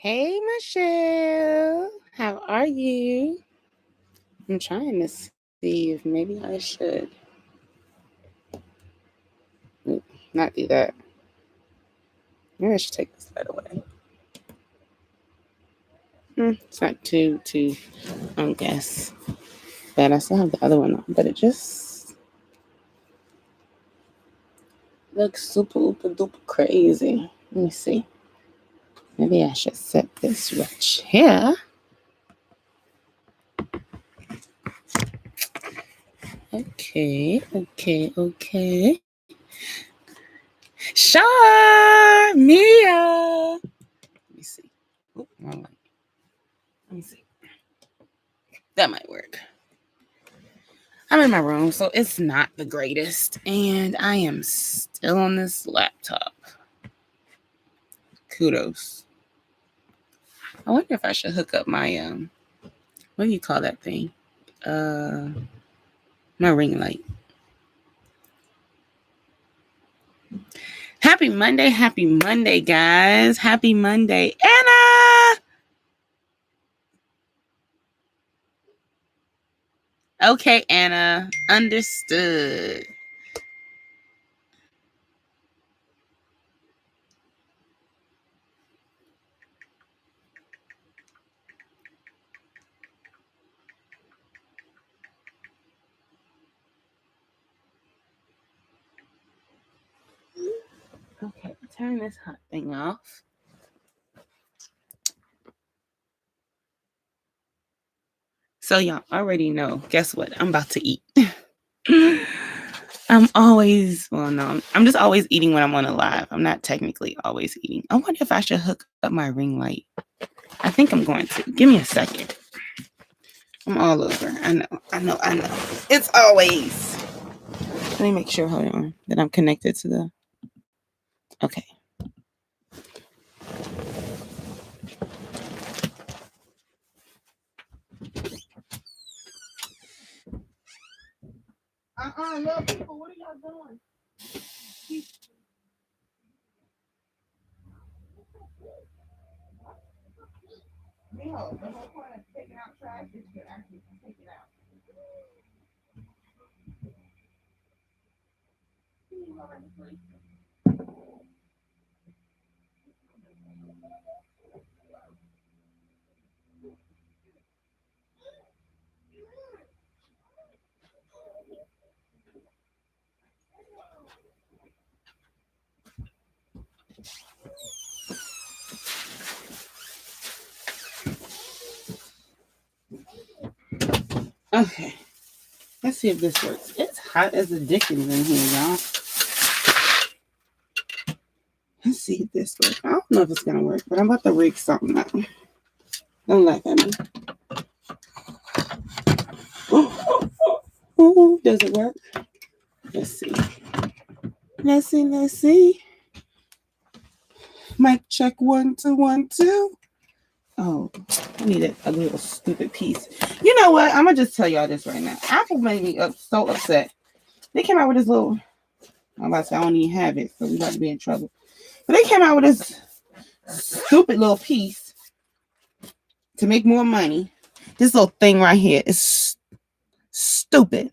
Hey, Michelle. How are you? I'm trying to see if maybe I should not do that. Maybe I should take this light away. It's not too, I guess. But I still have the other one on. But it just looks super, duper, duper crazy. Let me see. Maybe I should set this right here. Okay. Sure, Mia. Let me see. Oh, wrong one. Let me see. That might work. I'm in my room, so it's not the greatest. And I am still on this laptop. Kudos. I wonder if I should hook up my, what do you call that thing? My ring light. Happy Monday, guys. Happy Monday. Anna! Okay, Anna. Understood. Okay, turn this hot thing off. So y'all already know. Guess what? I'm about to eat. I'm just always eating when I'm on a live. I'm not technically always eating. I wonder if I should hook up my ring light. I think I'm going to. Give me a second. I'm all over. I know. It's always. Let me make sure, hold on, that I'm connected to the. Okay. Little people, what are y'all doing? The whole point of taking out trash is to actually take it out. Okay. Let's see if this works. It's hot as the dickens in here, y'all. Let's see if this works. I don't know if it's gonna work, but I'm about to rig something up. Don't laugh at me. Oh, does it work? Let's see. Mic check 1 2 1 2. Oh, I need a little stupid piece. You know what? I'm gonna just tell y'all this right now. Apple made me so upset. They came out with this little. I'm about to say I don't even have it, so we about to be in trouble. But they came out with this stupid little piece to make more money. This little thing right here is stupid.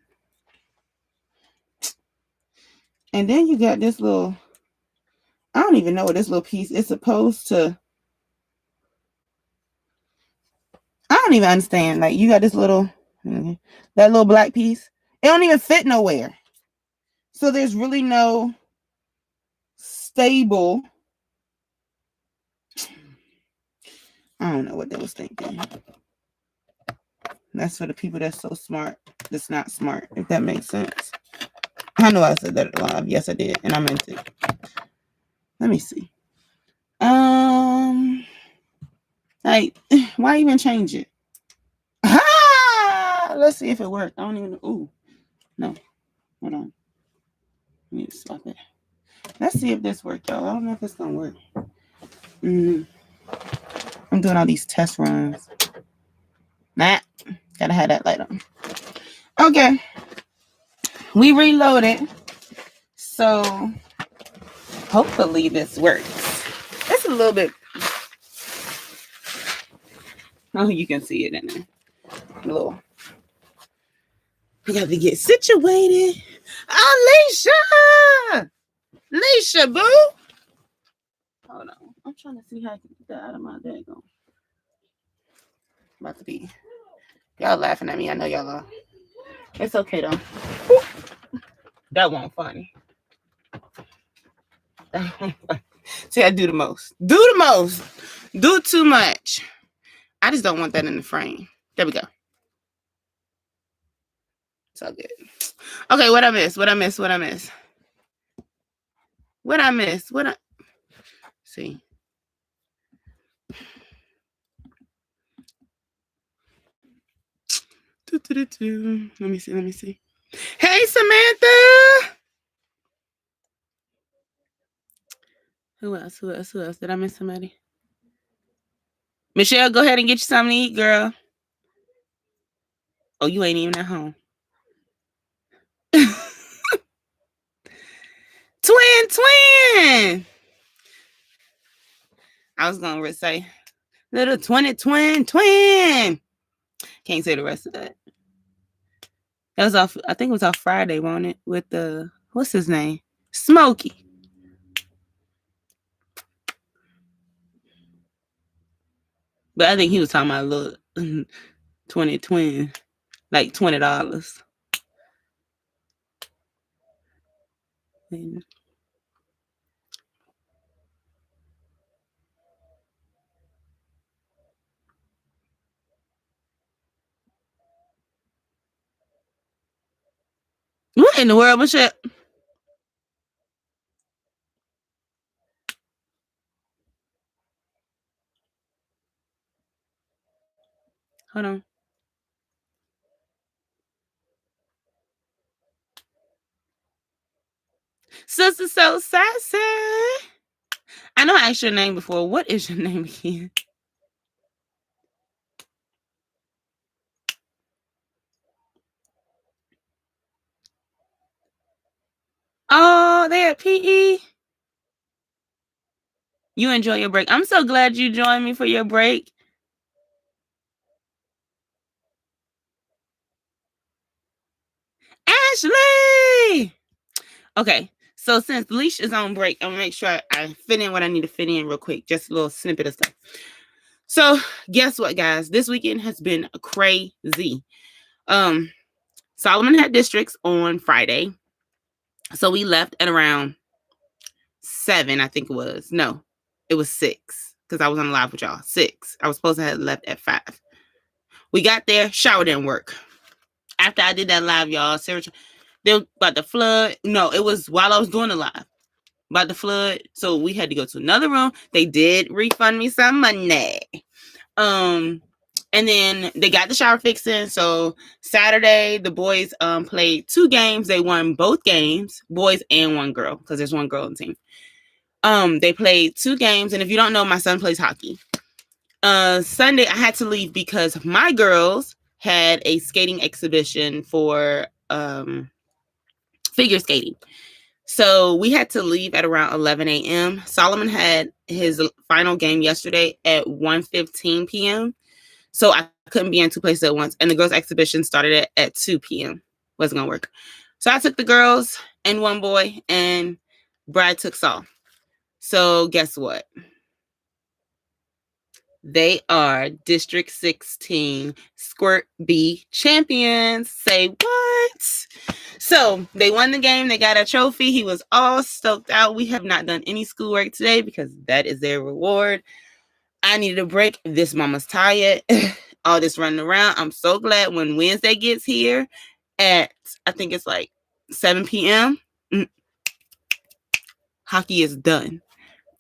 And then you got this little. I don't even know what this little piece is supposed to. I don't even understand. Like you got this little, that little black piece. It don't even fit nowhere. So there's really no stable. I don't know what they was thinking. That's for the people that's so smart. That's not smart, if that makes sense. I know I said that live. Yes, I did, and I meant it. Let me see. Like, why even change it? Let's see if it worked. I don't even know. Ooh, no. Hold on. Let me stop it. Let's see if this worked, y'all. I don't know if it's gonna work. I'm doing all these test runs. Nah, gotta have that light on. Okay, we reloaded. So hopefully this works. It's a little bit Oh, you can see it in there. Little. I got to get situated. Alicia! Alicia, boo! Hold on. I'm trying to see how I can get that out of my bag. About to be. Y'all laughing at me. I know y'all are. It's okay, though. That wasn't funny. See, I do the most. Do the most. Do too much. I just don't want that in the frame. There we go. It's all good. Okay, what I miss? See. Let me see. Hey, Samantha. Who else? Did I miss somebody? Michelle, go ahead and get you something to eat, girl. Oh, you ain't even at home. Twin. I was gonna say little twin. Can't say the rest of that. That was off. I think it was off Friday, wasn't it? With the what's his name? Smokey. But I think he was talking about a little 20 twin, like $20. And what in the world, Michelle? Hold on. Sister so sassy. I know I asked your name before. What is your name again? Oh, they at PE. You enjoy your break. I'm so glad you joined me for your break. Ashley! Okay, so since Leash is on break, I'm gonna make sure I fit in what I need to fit in real quick. Just a little snippet of stuff. So guess what, guys? This weekend has been crazy. Solomon had districts on Friday. So we left at around 7, I think it was. No, it was 6 because I was on live with y'all. 6. I was supposed to have left at 5. We got there, shower didn't work. After I did that live, y'all, Sarah, they were about to flood. No, it was while I was doing the live. About the flood. So we had to go to another room. They did refund me some money. And then they got the shower fixing. So Saturday, the boys played 2 games. They won both games, boys and one girl, because there's one girl on the team. They played 2 games, and if you don't know, my son plays hockey. Sunday, I had to leave because my girls had a skating exhibition for figure skating. So we had to leave at around 11 a.m. Solomon had his final game yesterday at 1:15 p.m. So I couldn't be in 2 places at once. And the girls' exhibition started at 2 p.m. Wasn't going to work. So I took the girls and one boy, and Brad took Saul. So guess what? They are District 16 Squirt Bee champions. Say what? So they won the game. They got a trophy. He was all stoked out. We have not done any schoolwork today because that is their reward. I needed a break. This mama's tired. All this running around. I'm so glad when Wednesday gets here at, I think it's like 7 p.m. Hockey is done.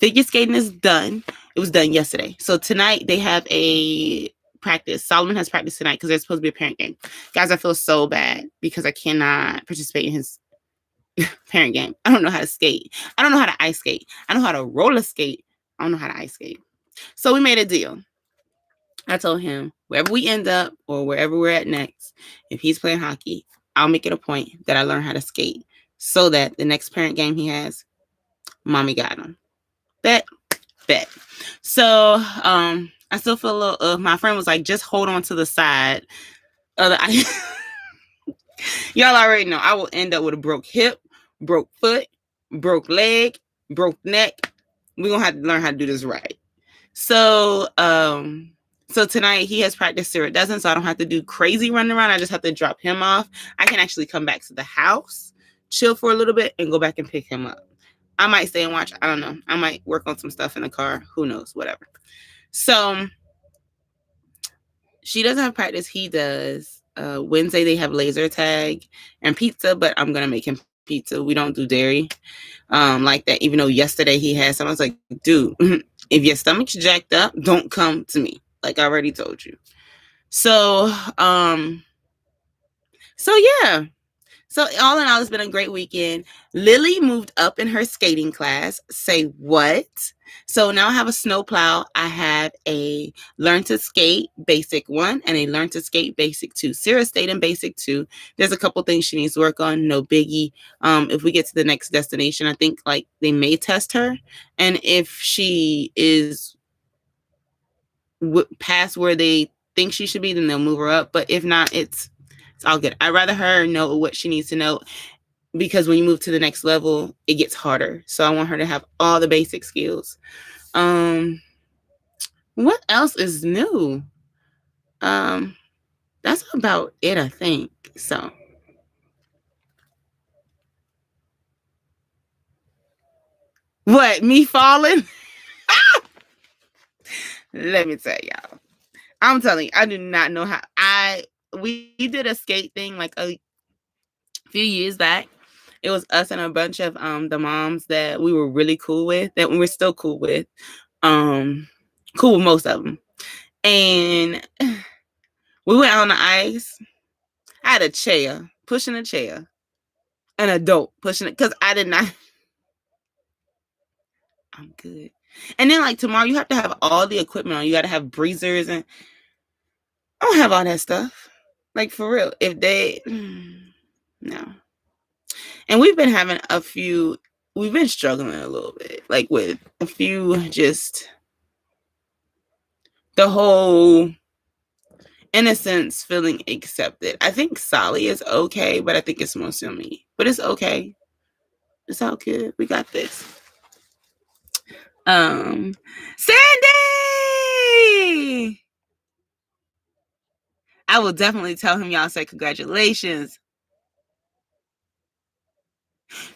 Figure skating is done. It was done yesterday. So tonight they have a practice. Solomon has practice tonight because there's supposed to be a parent game. Guys, I feel so bad because I cannot participate in his parent game. I don't know how to skate. I don't know how to ice skate. I know how to roller skate. I don't know how to ice skate. So we made a deal. I told him wherever we end up or wherever we're at next, if he's playing hockey, I'll make it a point that I learn how to skate so that the next parent game he has, mommy got him. Bet. So I still feel a little. My friend was like, just hold on to the side of the ice. Y'all already know I will end up with a broke hip, broke foot, broke leg, broke neck. We're gonna have to learn how to do this right. So, so tonight he has practiced iridescent, so I don't have to do crazy running around. I just have to drop him off. I can actually come back to the house, chill for a little bit, and go back and pick him up. I might stay and watch. I don't know. I might work on some stuff in the car. Who knows? Whatever. So she doesn't have practice. He does. Wednesday they have laser tag and pizza, but I'm gonna make him pizza. We don't do dairy like that. Even though yesterday he had some, I was like, dude, if your stomach's jacked up, don't come to me. Like I already told you. So yeah. So all in all, it's been a great weekend. Lily moved up in her skating class. Say what? So now I have a snowplow. I have a learn to skate basic 1 and a learn to skate basic 2. Sarah stayed in basic 2. There's a couple things she needs to work on. No biggie. If we get to the next destination, I think like they may test her. And if she is past where they think she should be, then they'll move her up. But if not, it's all good. I'd rather her know what she needs to know, because when you move to the next level, it gets harder. So I want her to have all the basic skills. What else is new? That's about it, I think. So what? Me falling? Let me tell y'all. I'm telling you, I do not know how. We did a skate thing like a few years back. It was us and a bunch of the moms that we were really cool with, that we were still cool with. Cool with most of them. And we went out on the ice. I had a chair, pushing a chair. An adult pushing it, because I did not. I'm good. And then like tomorrow, you have to have all the equipment on. You got to have breezers, and I don't have all that stuff. Like for real. If they no. And we've been having a few. We've been struggling a little bit, like with a few, just the whole innocence feeling accepted. I think Sally is okay, but I think it's mostly me. But it's okay. It's all good. We got this. Sandy! I will definitely tell him y'all say congratulations.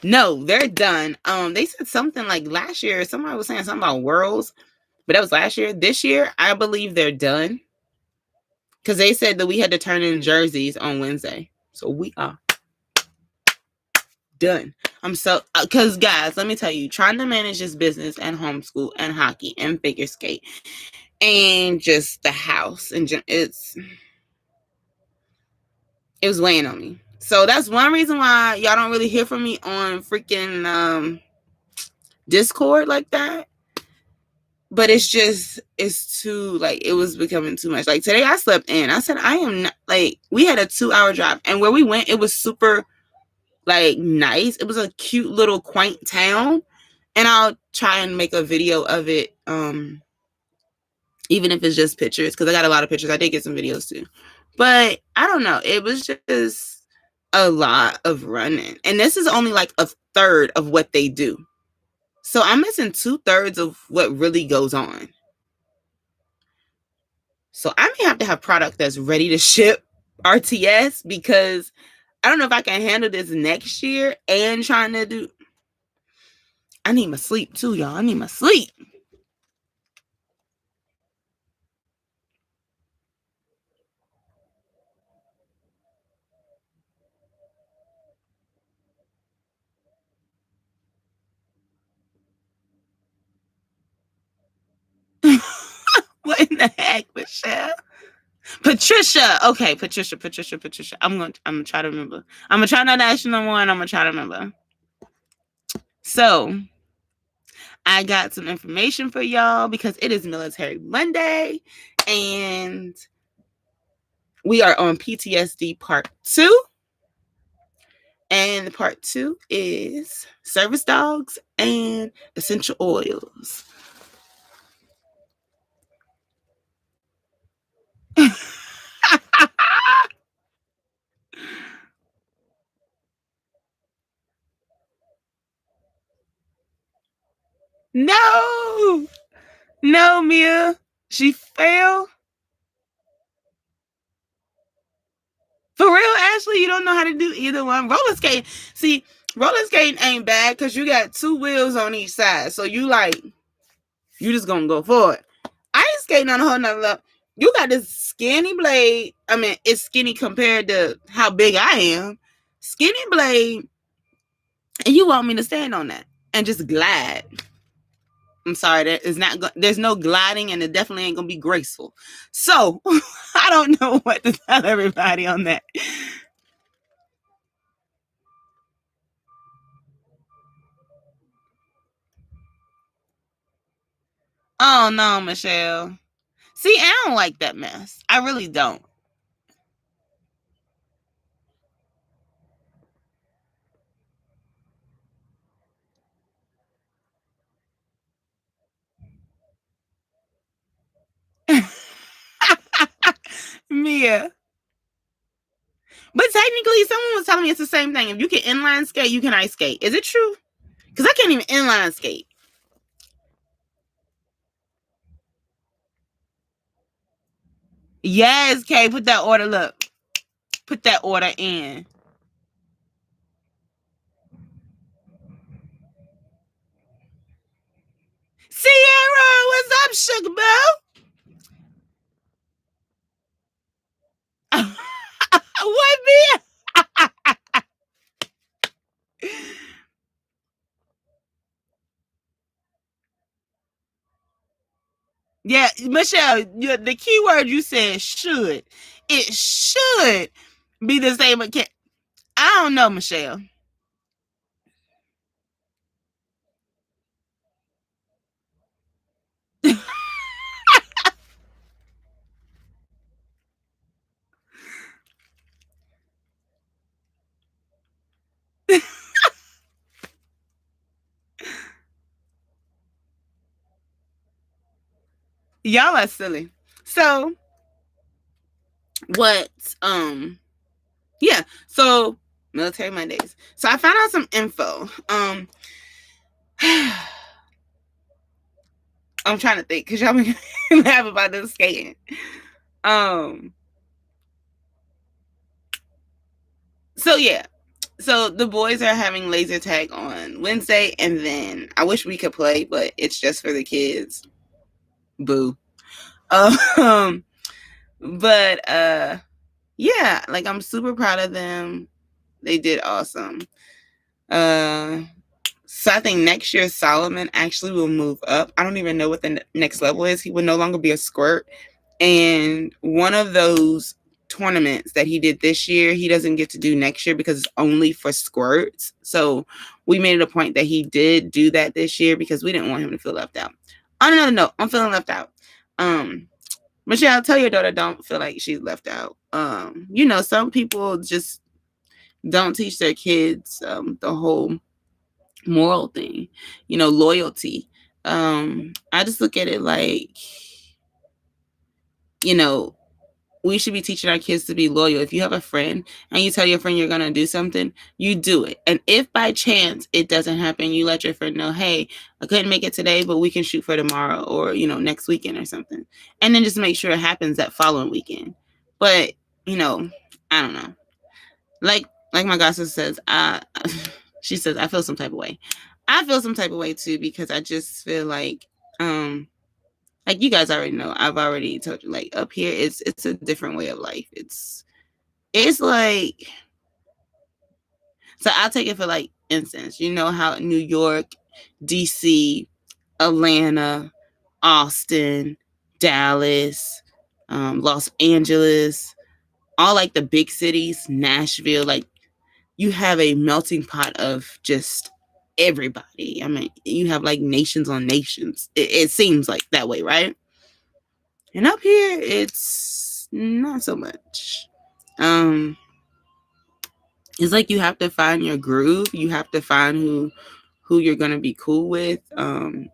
No, they're done. They said something like last year, somebody was saying something about worlds, but that was last year. This year, I believe they're done, because they said that we had to turn in jerseys on Wednesday. So we are done. I'm so, because guys, let me tell you, trying to manage this business and homeschool and hockey and figure skate and just the house, and it was weighing on me. So that's one reason why y'all don't really hear from me on freaking Discord like that. But it's too, like, it was becoming too much. Like today I slept in. I said, I am not, like, we had a 2-hour drive, and where we went, it was super like nice. It was a cute little quaint town, and I'll try and make a video of it, even if it's just pictures, because I got a lot of pictures. I did get some videos too, but I don't know, it was just a lot of running, and this is only like a third of what they do. So I'm missing 2/3 of what really goes on. So I may have to have product that's ready to ship RTS, because I don't know if I can handle this next year and trying to do. I need my sleep too, y'all. I need my sleep. What in the heck, Michelle? Patricia. Okay, Patricia. I'm gonna try to remember. I'm gonna try not to ask you no more, and I'm gonna try to remember. So I got some information for y'all, because it is Military Monday, and we are on PTSD part 2. And part 2 is service dogs and essential oils. No, no, Mia. She fell. For real, Ashley, you don't know how to do either one. Roller skating. See, roller skating ain't bad because you got two wheels on each side. So you just gonna go for it. Ice skating on a whole nother level. You got this skinny blade. I mean, it's skinny compared to how big I am. Skinny blade, and you want me to stand on that and just glide. I'm sorry, that is not. There's no gliding, and it definitely ain't gonna be graceful. So I don't know what to tell everybody on that. Oh no, Michelle. See, I don't like that mess. I really don't. Mia. But technically, someone was telling me it's the same thing. If you can inline skate, you can ice skate. Is it true? Because I can't even inline skate. Yes, Kay, put that order. Look, put that order in. Sierra, what's up, sugar boo? What, Mia? Yeah, Michelle, the key word you said should. It should be the same. I don't know, Michelle. Y'all are silly. So what? Yeah. So military Mondays. So I found out some info. I'm trying to think because y'all make me laugh about this skating. Um. So yeah. So the boys are having laser tag on Wednesday, and then I wish we could play, but it's just for the kids. Boo. Um. But yeah, like I'm super proud of them. They did awesome. Uh, so I think next year Solomon actually will move up. I don't even know what the next level is. He will no longer be a squirt. And one of those tournaments that he did this year, he doesn't get to do next year because it's only for squirts. So we made it a point that he did do that this year because we didn't want him to feel left out. On another note, I'm feeling left out. Michelle, tell your daughter don't feel like she's left out. Some people just don't teach their kids the whole moral thing, loyalty. I just look at it like, you know, we should be teaching our kids to be loyal. If you have a friend and you tell your friend you're going to do something, you do it. And if by chance it doesn't happen, you let your friend know, hey, I couldn't make it today, but we can shoot for tomorrow or, next weekend or something. And then just make sure it happens that following weekend. But, I don't know. Like my godsister says, she says, I feel some type of way. I feel some type of way too, because I just feel like you guys already know, I've already told you, like up here, it's a different way of life. It's like, so I'll take it for like instance, how New York, DC, Atlanta, Austin, Dallas, Los Angeles, all like the big cities, Nashville, like you have a melting pot of just everybody. I mean, you have like nations on nations. It seems like that way, right? And up here, it's not so much. It's like you have to find your groove. You have to find who you're gonna be cool with.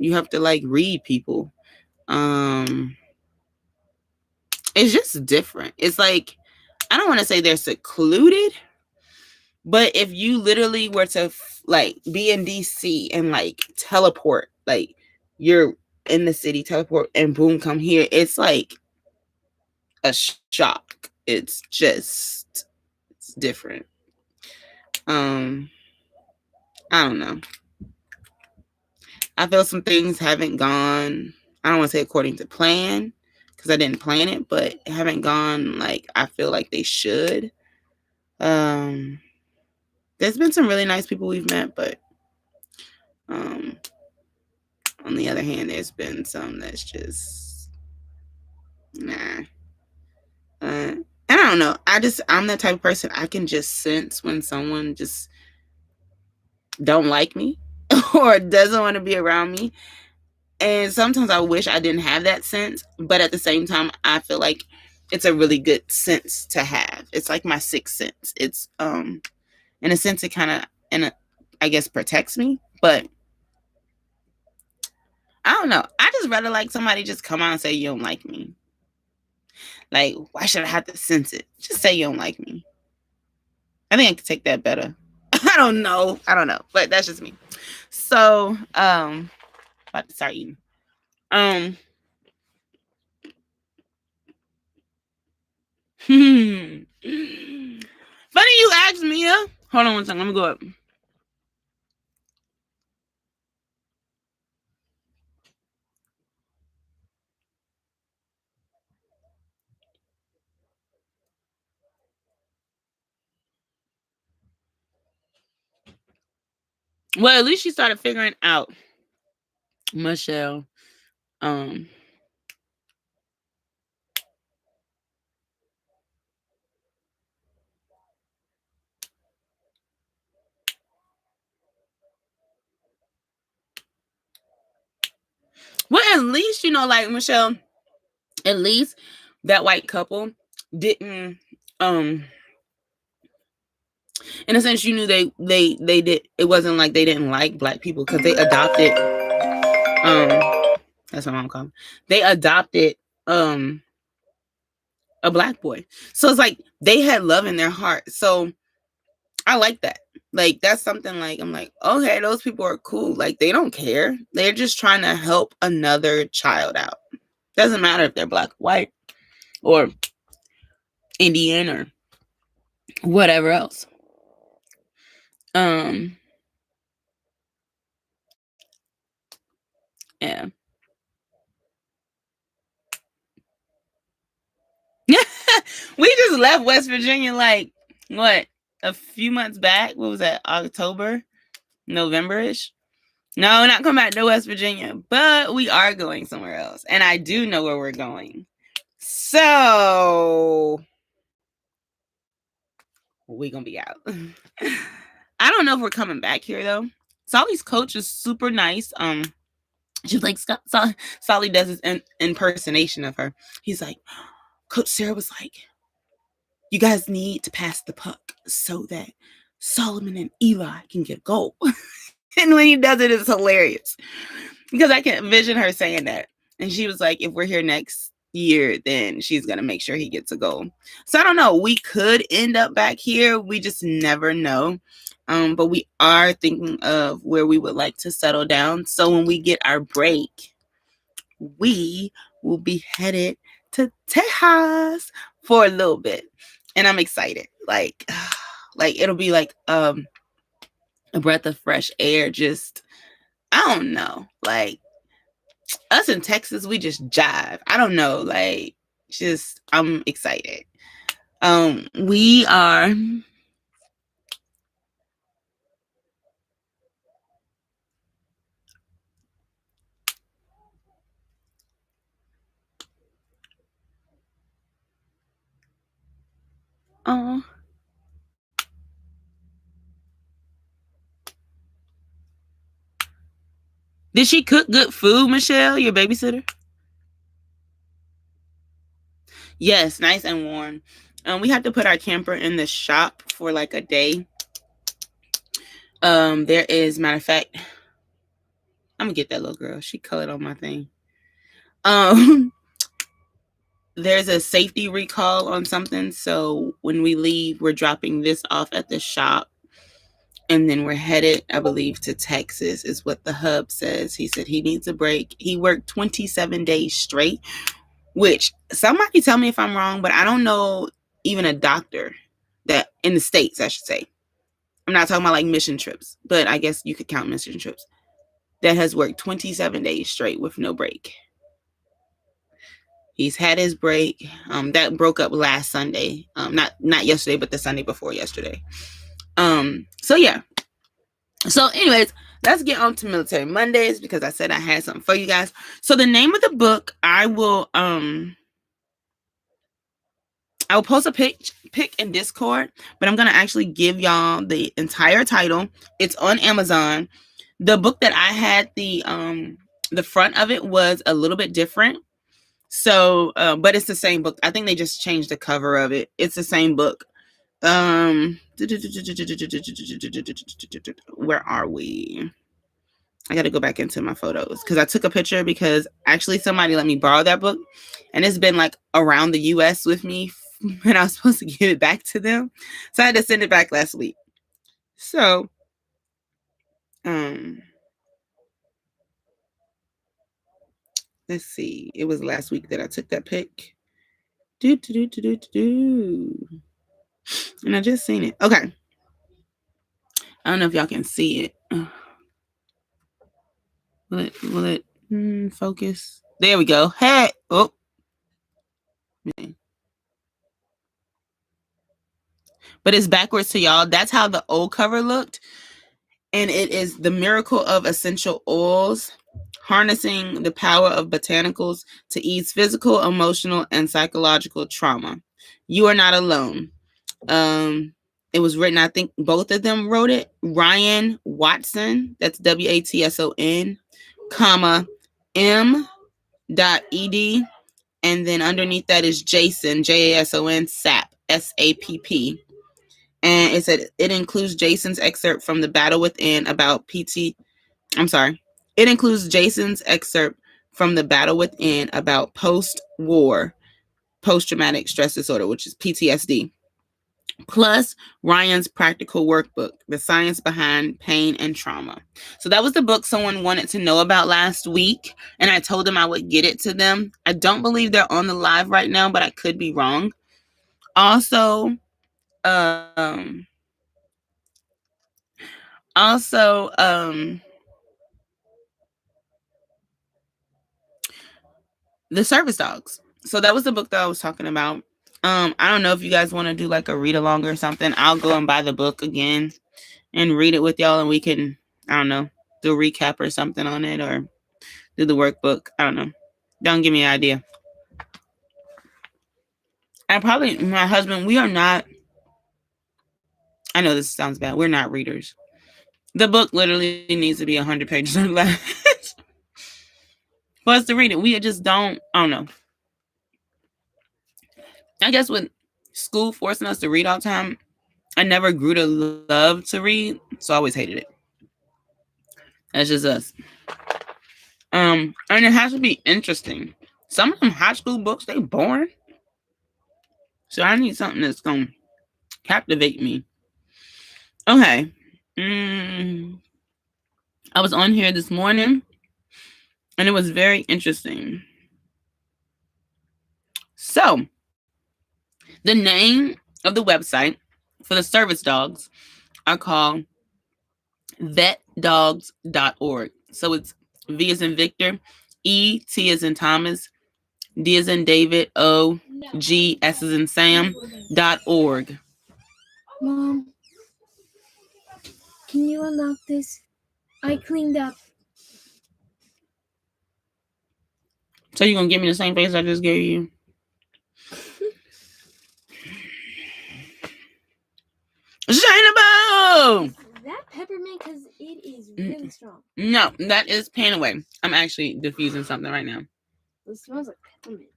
You have to like read people. It's just different. It's like, I don't want to say they're secluded, but if you literally were to like be in DC and like teleport, like you're in the city, teleport, and boom, come here. It's like a shock. It's different. Um, I don't know. I feel some things haven't gone, I don't want to say according to plan, because I didn't plan it, but haven't gone like I feel like they should. Um, there's been some really nice people we've met, but um, on the other hand, there's been some that's just nah. And I don't know. I'm that type of person. I can just sense when someone just don't like me or doesn't want to be around me. And sometimes I wish I didn't have that sense, but at the same time, I feel like it's a really good sense to have. It's like my sixth sense. It's in a sense it kind of I guess protects me, but I don't know. I just rather like somebody just come out and say you don't like me. Like, why should I have to sense it? Just say you don't like me. I think I could take that better. I don't know, but that's just me. So, about to start eating. Funny you asked Mia. Hold on one second. Let me go up. Well, at least she started figuring out Michelle. Well, at least, like Michelle, at least that white couple didn't in a sense you knew they did, it wasn't like they didn't like black people because they adopted that's my mom called. They adopted a black boy. So it's like they had love in their heart. So I like that. Like that's something like I'm like, okay, those people are cool. Like they don't care. They're just trying to help another child out. Doesn't matter if they're black, white, or Indian or whatever else. Yeah. We just left West Virginia like what, a few months back. What was that? October, November-ish. No, not come back to West Virginia, but we are going somewhere else, and I do know where we're going. So we're gonna be out. I don't know if we're coming back here though. Solly's coach is super nice. She's like Solly does his impersonation of her. He's like, Coach Sarah was like, you guys need to pass the puck so that Solomon and Eli can get a goal. And when he does it, it's hilarious because I can envision her saying that. And she was like, if we're here next year, then she's going to make sure he gets a goal. So I don't know. We could end up back here. We just never know. But we are thinking of where we would like to settle down. So when we get our break, we will be headed to Texas for a little bit. And I'm excited. Like it'll be like a breath of fresh air. Just, I don't know. Like us in Texas, we just jive. I don't know. Like, just, I'm excited. We are did she cook good food, Michelle, your babysitter? Yes, nice and warm. We have to put our camper in the shop for like a day. There is, matter of fact, I'm gonna get that little girl. She colored on my thing. There's a safety recall on something, so when we leave, we're dropping this off at the shop. And then we're headed, I believe, to Texas is what the hub says. He said he needs a break. He worked 27 days straight, which somebody tell me if I'm wrong, but I don't know even a doctor that in the States, I should say. I'm not talking about like mission trips, but I guess you could count mission trips, that has worked 27 days straight with no break. He's had his break. That broke up last Sunday. Not yesterday, but the Sunday before yesterday. So yeah. So anyways, let's get on to Military Mondays because I said I had something for you guys. So the name of the book, I will post a pic in Discord, but I'm gonna actually give y'all the entire title. It's on Amazon. The book that I had, the front of it was a little bit different. So, but it's the same book. I think they just changed the cover of it. It's the same book. Where are we? I got to go back into my photos because I took a picture because actually somebody let me borrow that book and it's been like around the US with me and I was supposed to give it back to them. So I had to send it back last week. So, let's see. It was last week that I took that pic. And I just seen it. Okay. I don't know if y'all can see it. Will it focus? There we go. Hey. Oh. But it's backwards to y'all. That's how the old cover looked. And it is The Miracle of Essential Oils, Harnessing the Power of Botanicals to Ease Physical, Emotional, and Psychological Trauma. You are not alone. It was written, I think both of them wrote it. Ryan Watson, that's Watson, comma, M.ed. And then underneath that is Jason, Jason, Sapp, Sapp. And it said it includes Jason's excerpt from The Battle Within about It includes Jason's excerpt from The Battle Within about post-war, post-traumatic stress disorder, which is PTSD. Plus Ryan's practical workbook, The Science Behind Pain and Trauma. So that was the book someone wanted to know about last week, and I told them I would get it to them. I don't believe they're on the live right now, but I could be wrong. Also, The Service Dogs. So that was the book that I was talking about. I don't know if you guys want to do like a read along or something. I'll go and buy the book again and read it with y'all, and we can, I don't know, do a recap or something on it, or do the workbook. I don't know. Don't give me an idea. And probably my husband, we are not, I know this sounds bad, we're not readers. The book literally needs to be 100 pages or less for us to read it. We just don't, I don't know. I guess with school forcing us to read all the time, I never grew to love to read, so I always hated it. That's just us. And it has to be interesting. Some of them high school books, they boring. So I need something that's gonna captivate me. Okay. I was on here this morning, and it was very interesting. So, the name of the website for the service dogs are called vetdogs.org. So it's V as in Victor, E, T as in Thomas, D as in David, O, G, S as in Sam, .org. Mom, can you unlock this? I cleaned up. So you're going to give me the same face I just gave you? Shainable! That peppermint, because it is really strong. No, that is Panaway. I'm actually diffusing something right now. It smells like peppermint.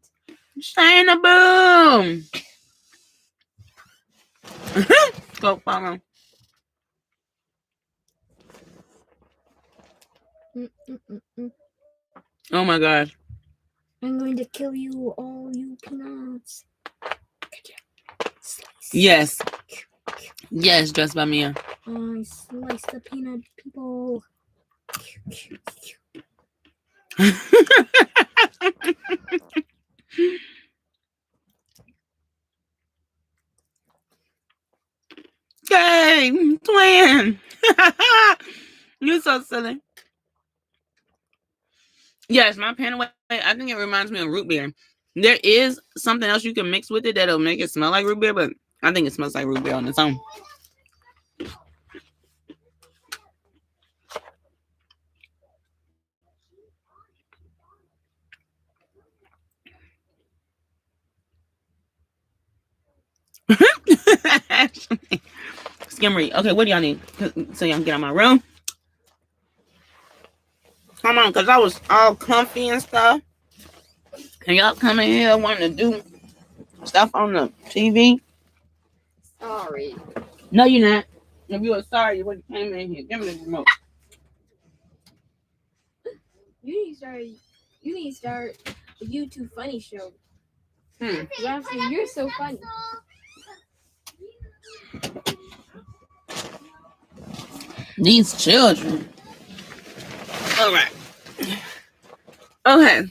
Shainable! Go, follow. Oh my gosh. I'm going to kill you all you cannot. Yes. Yes, dressed by Mia. I slice the peanut, people. Yay, twin. You're so silly. Yes, my pan away, I think it reminds me of root beer. There is something else you can mix with it that'll make it smell like root beer, but I think it smells like root beer on its own. Skimmery. Okay, what do y'all need? So y'all can get out of my room. Come on, because I was all comfy and stuff. And y'all come in here wanting to do stuff on the TV. Sorry. No, you're not. If you were sorry, you wouldn't came in here. Give me the remote. You need to start a YouTube funny show. Actually, you're so funny. These children. All right. Okay.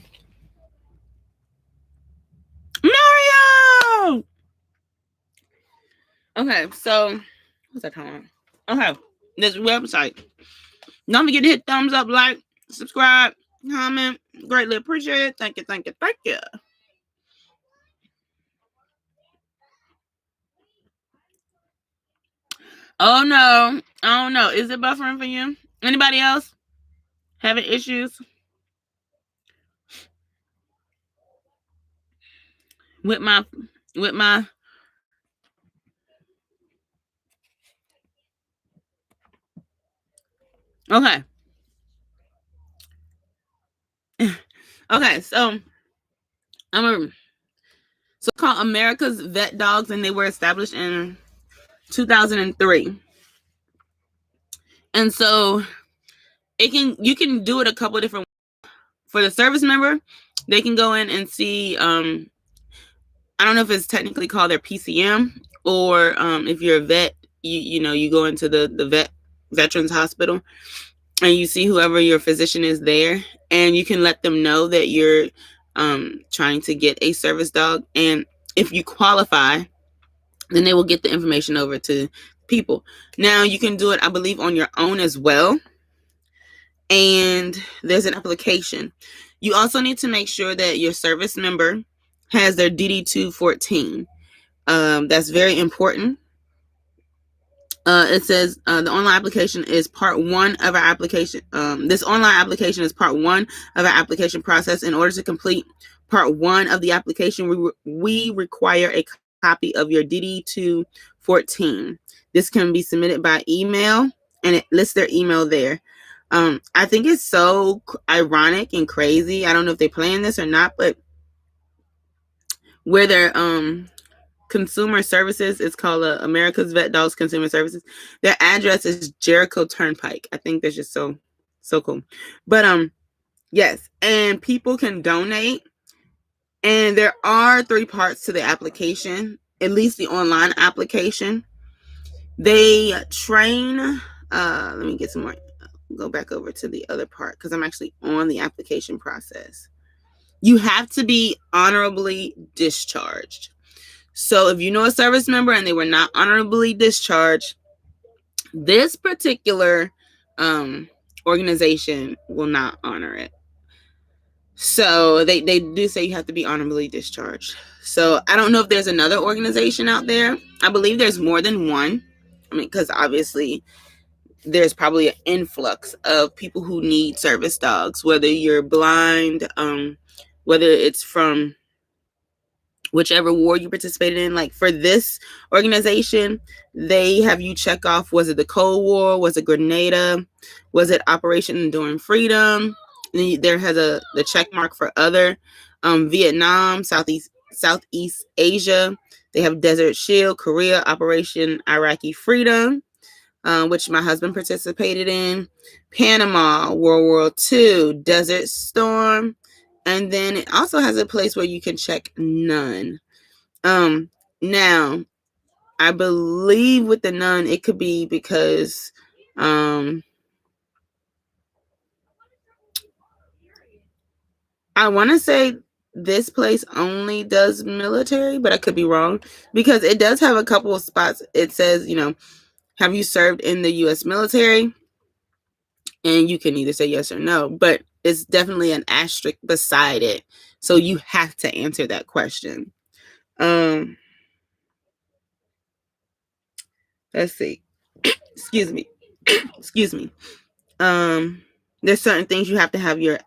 Mario! Okay, so what's that time? Okay, this website. Don't forget to hit thumbs up, like, subscribe, comment. Greatly appreciate it. Thank you, thank you, thank you. Oh no. Oh no. Is it buffering for you? Anybody else having issues with my okay. Okay, so so called America's Vet Dogs, and they were established in 2003. And so you can do it a couple of different ways. For the service member, they can go in and see I don't know if it's technically called their PCM, or if you're a vet, you go into the veterans hospital and you see whoever your physician is there, and you can let them know that you're trying to get a service dog, and if you qualify, then they will get the information over to people. Now you can do it, I believe, on your own as well, and there's an application. You also need to make sure that your service member has their pt.2. That's very important. It says the online application is part one of our application. This online application is part one of our application process. In order to complete part one of the application, we require a copy of your pt.2. This can be submitted by email, and it lists their email there. I think it's so ironic and crazy. I don't know if they plan this or not, but where they're consumer services, it's called America's Vet Dogs Consumer Services. Their address is Jericho Turnpike. I think that's just so cool. But yes, and people can donate, and there are 3 parts to the application, at least the online application. They train let me get some more, go back over to the other part because I'm actually on the application process. You have to be honorably discharged. So if you know a service member and they were not honorably discharged, this particular organization will not honor it. So they do say you have to be honorably discharged. So I don't know if there's another organization out there. I believe there's more than one. I mean, because obviously there's probably an influx of people who need service dogs, whether you're blind, whether it's from whichever war you participated in. Like for this organization, they have you check off, was it the Cold War, was it Grenada, was it Operation Enduring Freedom? And there has the check mark for other, Vietnam, Southeast Asia. They have Desert Shield, Korea, Operation Iraqi Freedom, which my husband participated in, Panama, World War II, Desert Storm. And then it also has a place where you can check none. Now, I believe with the nun, it could be because I want to say this place only does military, but I could be wrong because it does have a couple of spots. It says, have you served in the U.S. military? And you can either say yes or no, but it's definitely an asterisk beside it. So you have to answer that question. Let's see. Excuse me. Excuse me. There's certain things you have to have your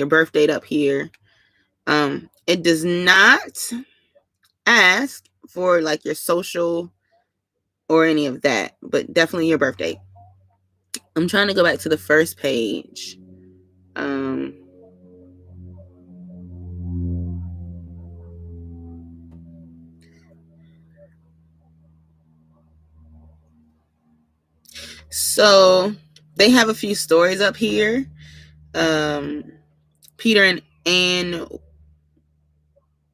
birth date up here. It does not ask for like your social or any of that, but definitely your birth date. I'm trying to go back to the first page. So they have a few stories up here. Peter and Anne,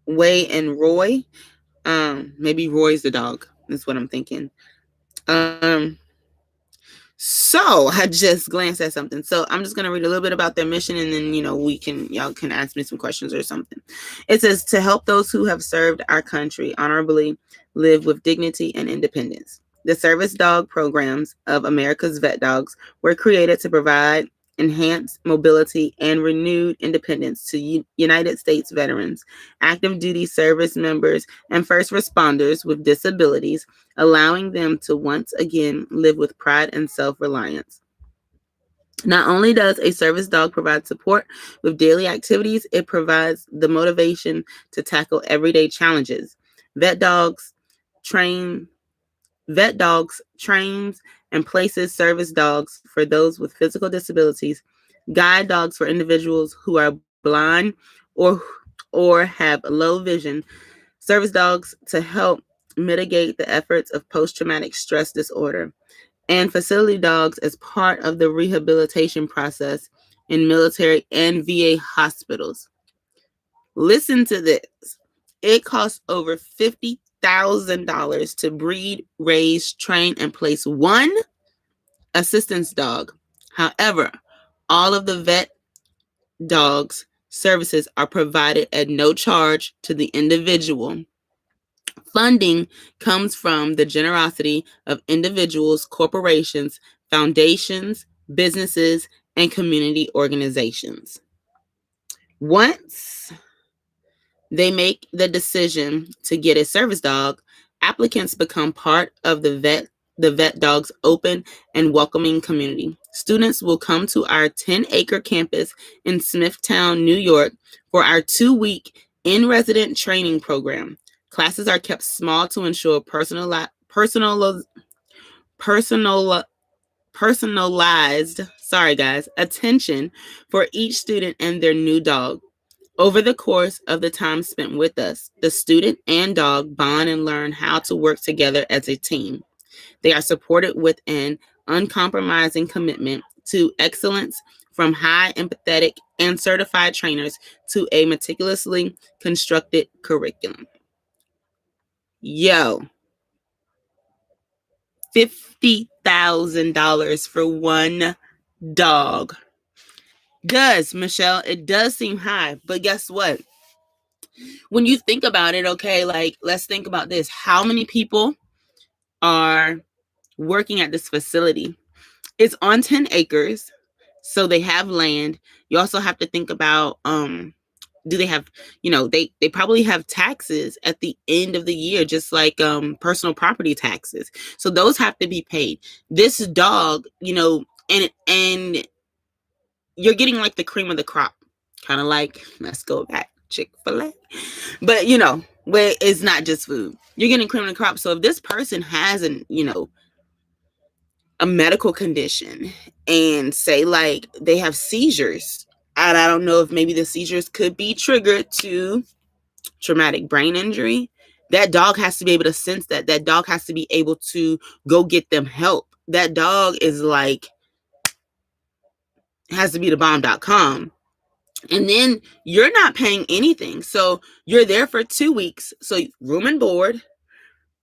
Way and Roy. Maybe Roy's the dog. That's what I'm thinking. So I just glanced at something. So I'm just gonna read a little bit about their mission, and then y'all can ask me some questions or something. It says to help those who have served our country honorably live with dignity and independence. The service dog programs of America's vet dogs were created to provide enhanced mobility and renewed independence to United States veterans, active duty service members, and first responders with disabilities, allowing them to once again live with pride and self-reliance. Not only does a service dog provide support with daily activities, it provides the motivation to tackle everyday challenges. Vet dogs train Vet dogs trains and places service dogs for those with physical disabilities, guide dogs for individuals who are blind or have low vision, service dogs to help mitigate the efforts of post-traumatic stress disorder, and facility dogs as part of the rehabilitation process in military and VA hospitals. Listen to this. It costs over $50,000 to breed, raise, train, and place one assistance dog. However, all of the vet dogs services are provided at no charge to the individual. Funding comes from the generosity of individuals, corporations, foundations, businesses, and community organizations. Once they make the decision to get a service dog, applicants become part of the vet dog's open and welcoming community. Students will come to our 10-acre campus in Smithtown, New York for our 2-week in-resident training program. Classes are kept small to ensure personalized attention for each student and their new dog. Over the course of the time spent with us, the student and dog bond and learn how to work together as a team. They are supported with an uncompromising commitment to excellence from high empathetic and certified trainers to a meticulously constructed curriculum. Yo, $50,000 for one dog. Does, Michelle, it does seem high, but guess what? When you think about it, okay, like let's think about this. How many people are working at this facility? It's on 10 acres, so they have land. You also have to think about do they have, they probably have taxes at the end of the year, just like personal property taxes. So those have to be paid. This dog, and you're getting like the cream of the crop, kind of like, let's go back, Chick-fil-A. But where it's not just food, you're getting cream of the crop. So if this person has a medical condition and say like they have seizures, and I don't know if maybe the seizures could be triggered to traumatic brain injury, that dog has to be able to sense that. That dog has to be able to go get them help. That dog is like, has to be the bomb.com. And then you're not paying anything. So you're there for 2 weeks. So room and board,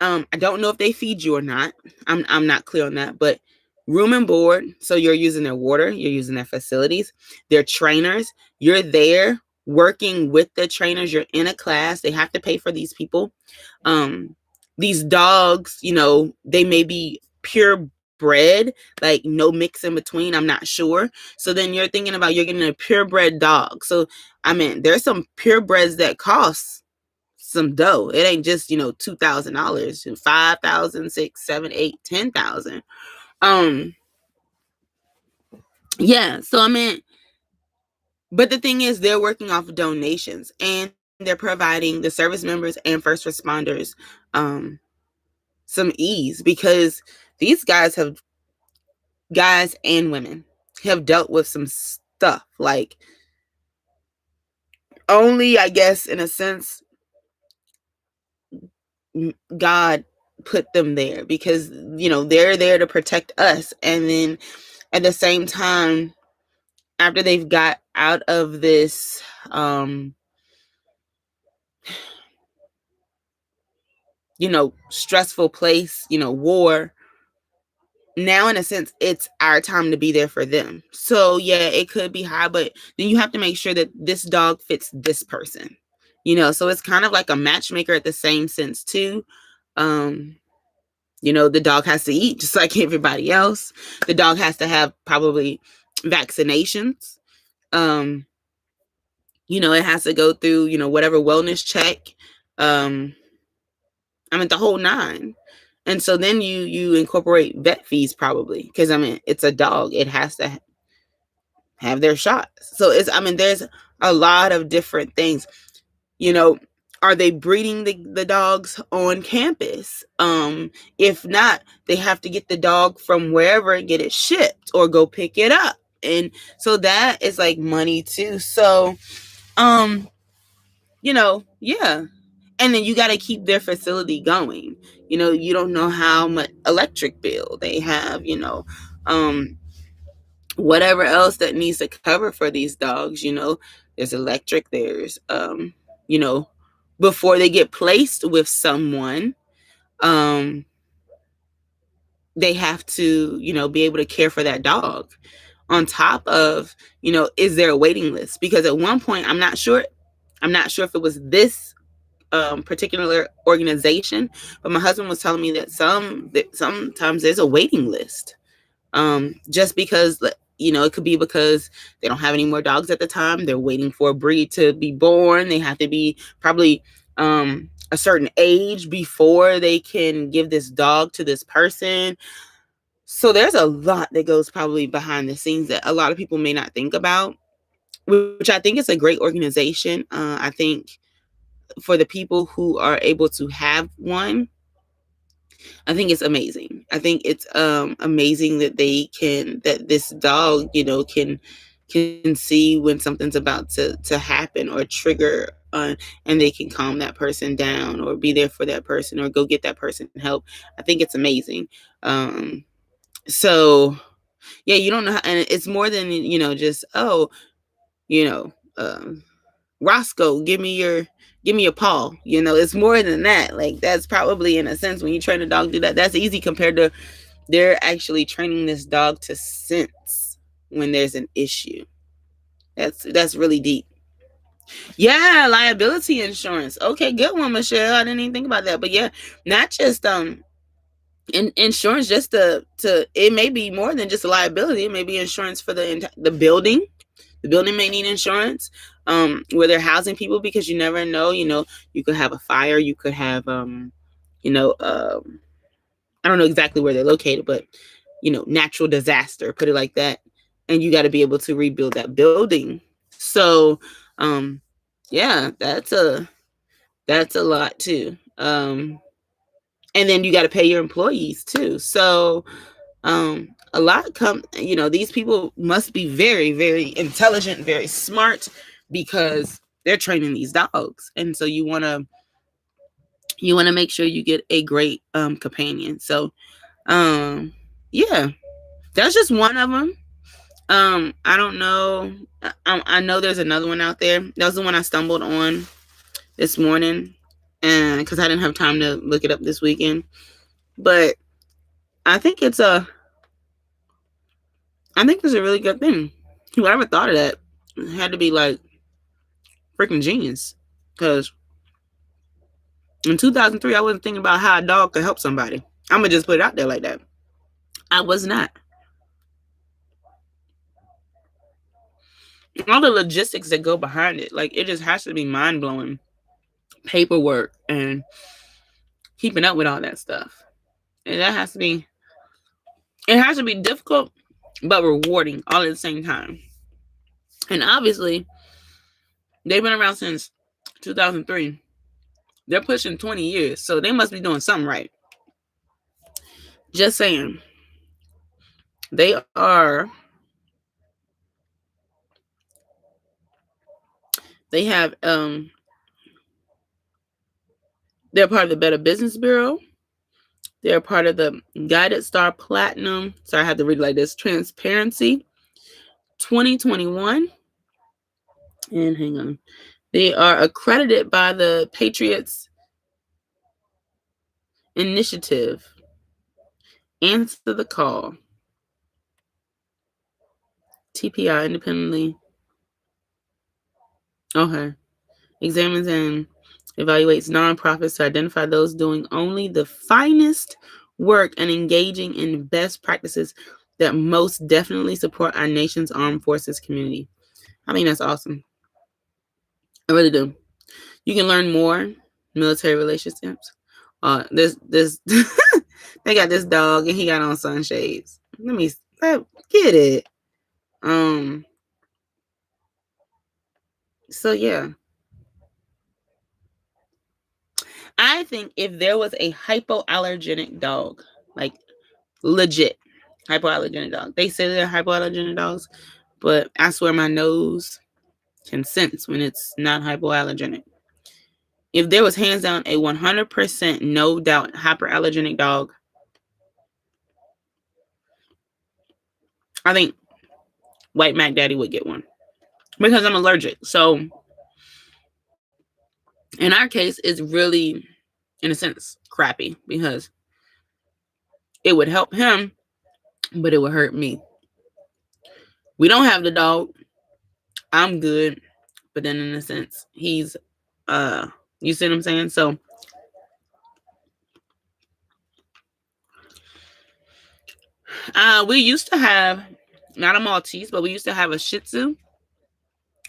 I don't know if they feed you or not. I'm not clear on that, but room and board. So you're using their water, you're using their facilities, their trainers. You're there working with the trainers. You're in a class. They have to pay for these people. Um, these dogs, they may be purebred, like no mix in between. I'm not sure. So then you're thinking about you're getting a purebred dog. So I mean, there's some purebreds that cost some dough. It ain't just $2,000, 5,000, 6, 7, 8, 10,000. Yeah. So I mean, but the thing is, they're working off of donations, and they're providing the service members and first responders um some ease, because these guys and women have dealt with some stuff, like, only, I guess, in a sense, God put them there, because they're there to protect us. And then at the same time, after they've got out of this stressful place, war, now in a sense it's our time to be there for them. So yeah, it could be high, but then you have to make sure that this dog fits this person. So it's kind of like a matchmaker at the same sense too. um the dog has to eat just like everybody else. The dog has to have probably vaccinations. um it has to go through whatever wellness check. I mean, the whole nine. And so then you incorporate vet fees, probably, because I mean, it's a dog, it has to have their shots. So it's, I mean, there's a lot of different things. you know are they breeding the dogs on campus? If not, they have to get the dog from wherever and get it shipped or go pick it up. And so that is like money too. So um yeah. And then you got to keep their facility going. You don't know how much electric bill they have, um whatever else that needs to cover for these dogs. There's electric, there's you know before they get placed with someone, um they have to be able to care for that dog. On top of, is there a waiting list? Because at one point, I'm not sure if it was this particular organization, but my husband was telling me that sometimes there's a waiting list. Just because, it could be because they don't have any more dogs at the time. They're waiting for a breed to be born. They have to be probably a certain age before they can give this dog to this person. So there's a lot that goes probably behind the scenes that a lot of people may not think about, which I think is a great organization. I think for the people who are able to have one, I think it's amazing. I think it's amazing that that this dog, can see when something's about to happen or trigger, and they can calm that person down or be there for that person or go get that person help. I think it's amazing. So yeah, you don't know how, and it's more than just, oh, you know Roscoe, give me a paw. It's more than that. Like, that's probably, in a sense, when you train a dog to do that, that's easy compared to they're actually training this dog to sense when there's an issue. That's really deep. Yeah, liability insurance. Okay, good one, Michelle. I didn't even think about that. But yeah, not just insurance, just to it may be more than just a liability. It may be insurance for the building. The building may need insurance, where they're housing people, because you never know. You could have a fire. You could have, you know, I don't know exactly where they're located, but natural disaster. Put it like that, and you got to be able to rebuild that building. So, yeah, that's a lot too. And then you got to pay your employees too. So, a lot these people must be very, very intelligent, very smart, because they're training these dogs. And so you want to make sure you get a great companion. So yeah, that's just one of them. I don't know. I know there's another one out there. That was the one I stumbled on this morning. and because I didn't have time to look it up this weekend. But I think it's a really good thing. Whoever thought of that had to be like freaking genius. Because in 2003, I wasn't thinking about how a dog could help somebody. I'm gonna just put it out there like that. I was not. All the logistics that go behind it, like it just has to be mind blowing. Paperwork and keeping up with all that stuff, and that has to be. It has to be difficult, but rewarding all at the same time. And obviously, they've been around since 2003. They're pushing 20 years, so they must be doing something right. Just saying. They are. They have. They're part of the Better Business Bureau. They're part of the Guided Star Platinum. Sorry, I have to read it like this. Transparency 2021. And hang on. They are accredited by the Patriots Initiative. Answer the call. TPI independently. Okay. Examines and evaluates nonprofits to identify those doing only the finest work and engaging in best practices that most definitely support our nation's armed forces community. I mean, that's awesome. I really do. You can learn more military relationships. This they got this dog and he got on sunshades. Get it. So yeah. I think if there was a hypoallergenic dog, like legit hypoallergenic dog, they say they're hypoallergenic dogs, but I swear my nose can sense when it's not hypoallergenic. If there was hands down a 100% no doubt hyperallergenic dog, I think White Mac Daddy would get one because I'm allergic. So in our case, it's really, in a sense, crappy because it would help him, but it would hurt me. We don't have the dog. I'm good, but then in a sense, he's you see what I'm saying? So we used to have not a Maltese, but we used to have a Shih Tzu.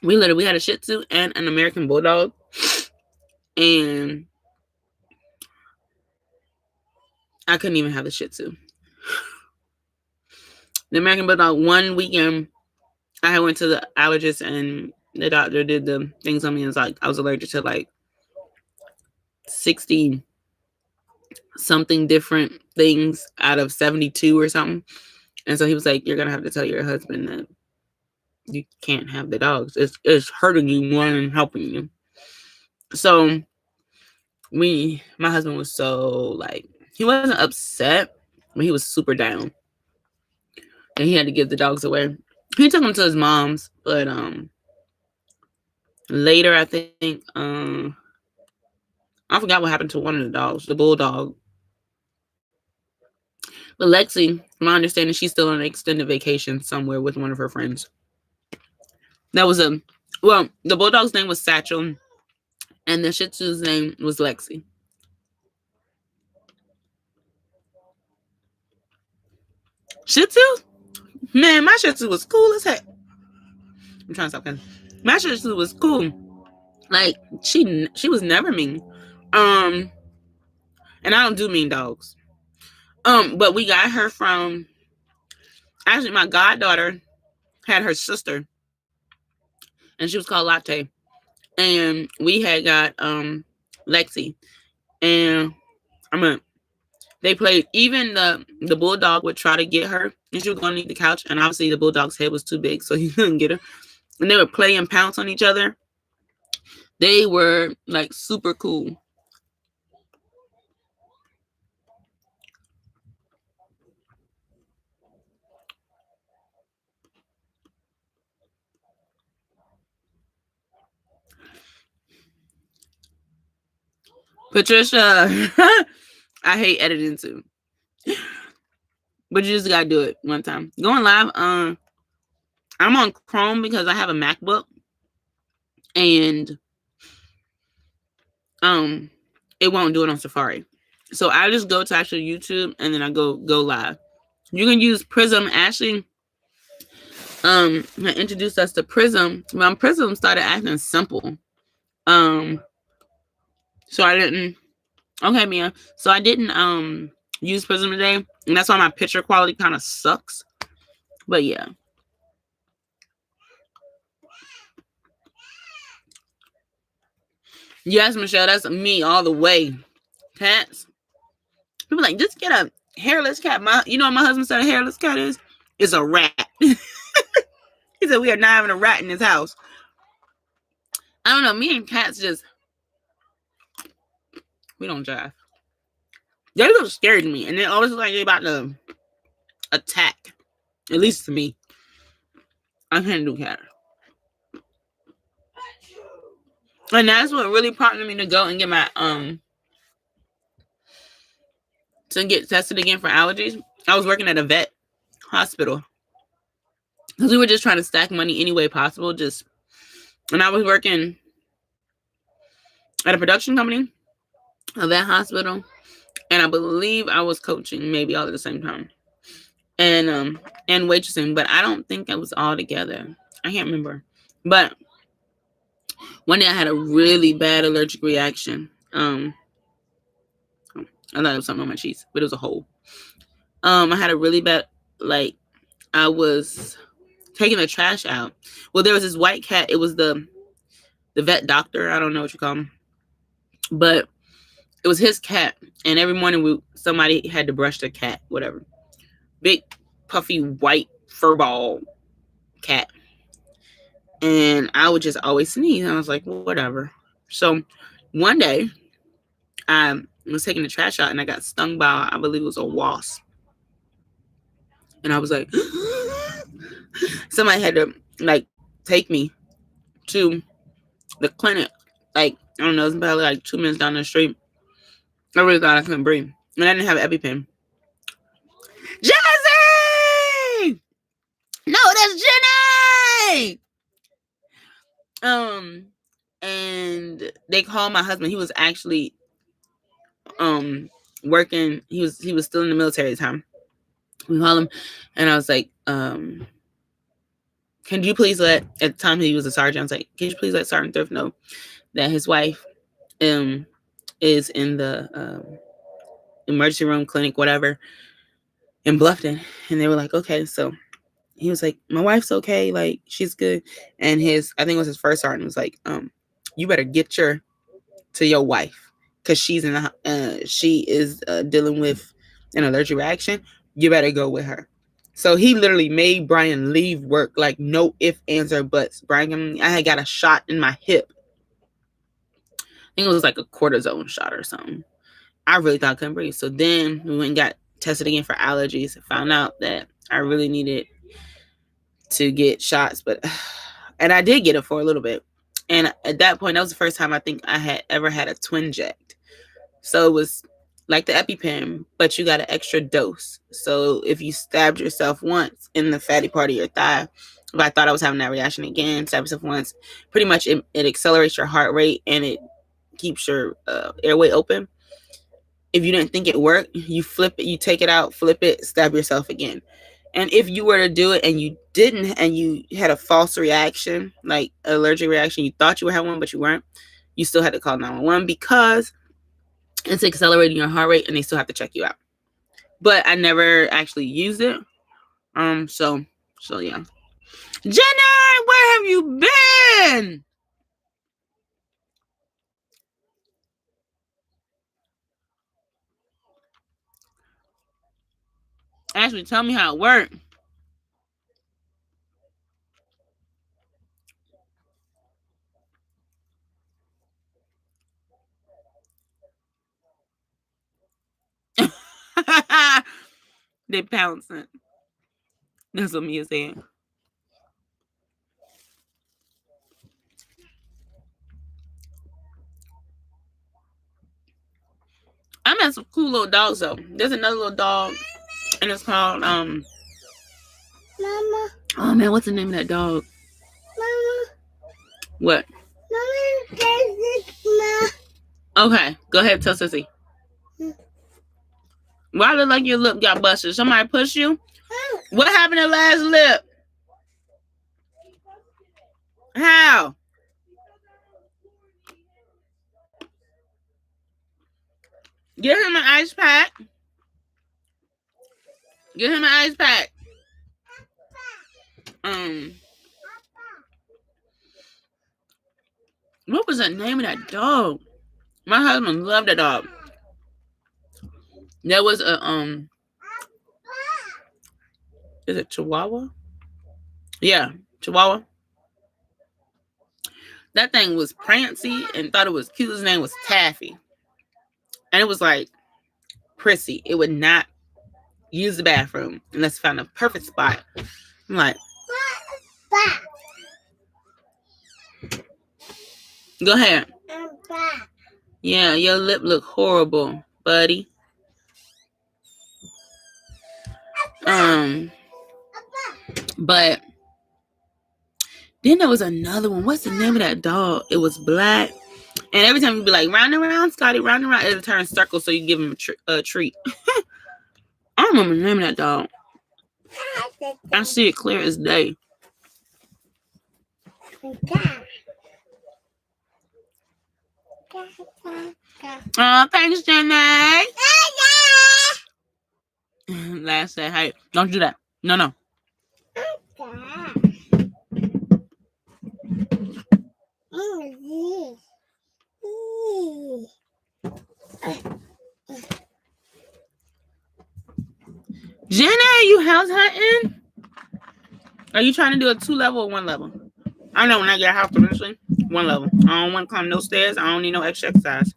We had a Shih Tzu and an American Bulldog, and I couldn't even have the Shih Tzu. The American Bulldog, one weekend, I went to the allergist and the doctor did the things on me. And was like, I was allergic to like 60 something different things out of 72 or something. And so he was like, you're going to have to tell your husband that you can't have the dogs. It's hurting you more than helping you. So my husband was so like, he wasn't upset, but he was super down. And he had to give the dogs away. He took them to his mom's, but later I think I forgot what happened to one of the dogs, the bulldog. But Lexi, from my understanding, she's still on an extended vacation somewhere with one of her friends. That was the bulldog's name was Satchel, and the Shih Tzu's name was Lexi. Shih Tzu? Man, my Shih Tzu was cool as heck. I'm trying to stop because my Shih Tzu was cool. Like she was never mean. And I don't do mean dogs. But we got her from actually my goddaughter had her sister, and she was called Latte. And we had got Lexi. And they played, even the bulldog would try to get her, and she was going to eat the couch, and obviously the bulldog's head was too big, so he couldn't get her. And they would play and pounce on each other. They were like super cool. Patricia, I hate editing too. But you just gotta do it one time. Going live, I'm on Chrome because I have a MacBook. And it won't do it on Safari. So I just go to actual YouTube and then I go live. You can use Prism. Ashley introduced us to Prism. Well, Prism started acting simple. So I didn't okay, Mia. So I didn't use Prism today. And that's why my picture quality kind of sucks. But yeah. Yes, Michelle, that's me all the way. Cats. People like, just get a hairless cat. You know what my husband said a hairless cat is? It's a rat. He said we are not having a rat in this house. I don't know. Me and cats just, we don't jive. They look scared to me. And they always look like they're about to attack. At least to me. I can't do cat. And that's what really prompted me to go and get my, to get tested again for allergies. I was working at a vet hospital. Because we were just trying to stack money any way possible. And I was working at a production company, a vet hospital. And I believe I was coaching maybe all at the same time. And waitressing. But I don't think it was all together. I can't remember. But one day I had a really bad allergic reaction. I thought it was something on my cheeks, but it was a hole. I had a really bad, I was taking the trash out. Well, there was this white cat. It was the vet doctor. I don't know what you call him. But it was his cat. And every morning somebody had to brush the cat, whatever. Big, puffy, white furball cat. And I would just always sneeze. And I was like, whatever. So one day, I was taking the trash out and I got stung by, I believe it was a wasp. And I was like, somebody had to take me to the clinic. I don't know, it's about 2 minutes down the street. I really thought I couldn't breathe. And I didn't have an EpiPen. Jesse! No, that's Jenny! And they called my husband. He was actually working. He was still in the military at the time. We called him and I was like, can you please at the time he was a sergeant, I was like, can you please let Sergeant Thrift know that his wife is in the emergency room, clinic, whatever, in Bluffton. And they were like, okay. So he was like, my wife's okay, she's good. And I think it was his first sergeant, was like, you better get to your wife, because she is dealing with an allergic reaction. You better go with her. So he literally made Brian leave work, no ifs, ands, or buts. Brian, I had got a shot in my hip. I think it was a cortisone shot or something. I really thought I couldn't breathe. So then we went and got tested again for allergies and found out that I really needed to get shots. And I did get it for a little bit. And at that point, that was the first time I think I had ever had a twinject. So it was like the EpiPen, but you got an extra dose. So if you stabbed yourself once in the fatty part of your thigh, if I thought I was having that reaction again, stab yourself once, pretty much it accelerates your heart rate and it keeps your airway open. If you didn't think it worked, you flip it, you take it out, flip it, stab yourself again. And if you were to do it and you didn't, and you had a false reaction, like allergic reaction, you thought you were having one, but you weren't, you still had to call 911 because it's accelerating your heart rate and they still have to check you out. But I never actually used it. So yeah. Jenna, where have you been? Actually, tell me how it worked. They pouncing. That's what Mia's saying. has some cool little dogs though. There's another little dog, and it's called Mama. Oh man, what's the name of that dog? Mama. What? Mama. Okay, go ahead, tell Sissy. Why look like your lip got busted? Somebody push you? What happened to last lip? How? Get him an ice pack. Get him an ice pack. What was the name of that dog? My husband loved that dog. There was a is it Chihuahua? Yeah, Chihuahua. That thing was prancy and thought it was cute. His name was Taffy. And it was like prissy. It would not use the bathroom unless it found a perfect spot. I'm like, go ahead. Yeah, your lip look horrible, buddy. But then there was another one. What's the name of that dog? It was black. And every time you'd be like, round and round, Scotty, round and round, it'll turn circle so you give him a treat. I don't remember the name of that dog. I see it clear as day. Oh, thanks, Jenny. Last said, hey, don't do that. No. Jenny, you house hunting? Are you trying to do a 2-level or 1-level? I know when I get a house eventually, 1 level. I don't want to climb no stairs. I don't need no extra exercise.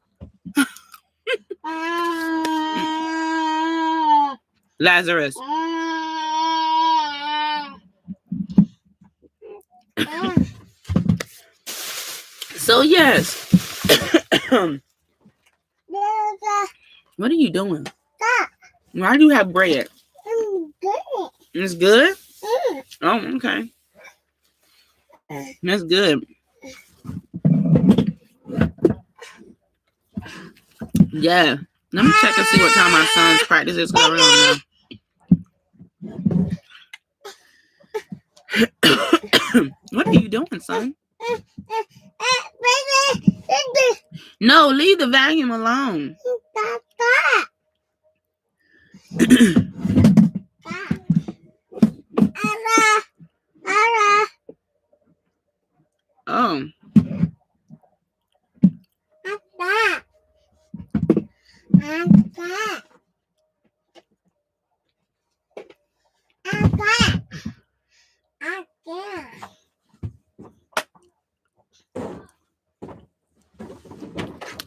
Lazarus. So yes. What are you doing? Why do you have bread? It's good? Oh, okay. That's good. Yeah. Let me check and see what time my son's practice is. What are you doing, son? No, leave the volume alone. Oh.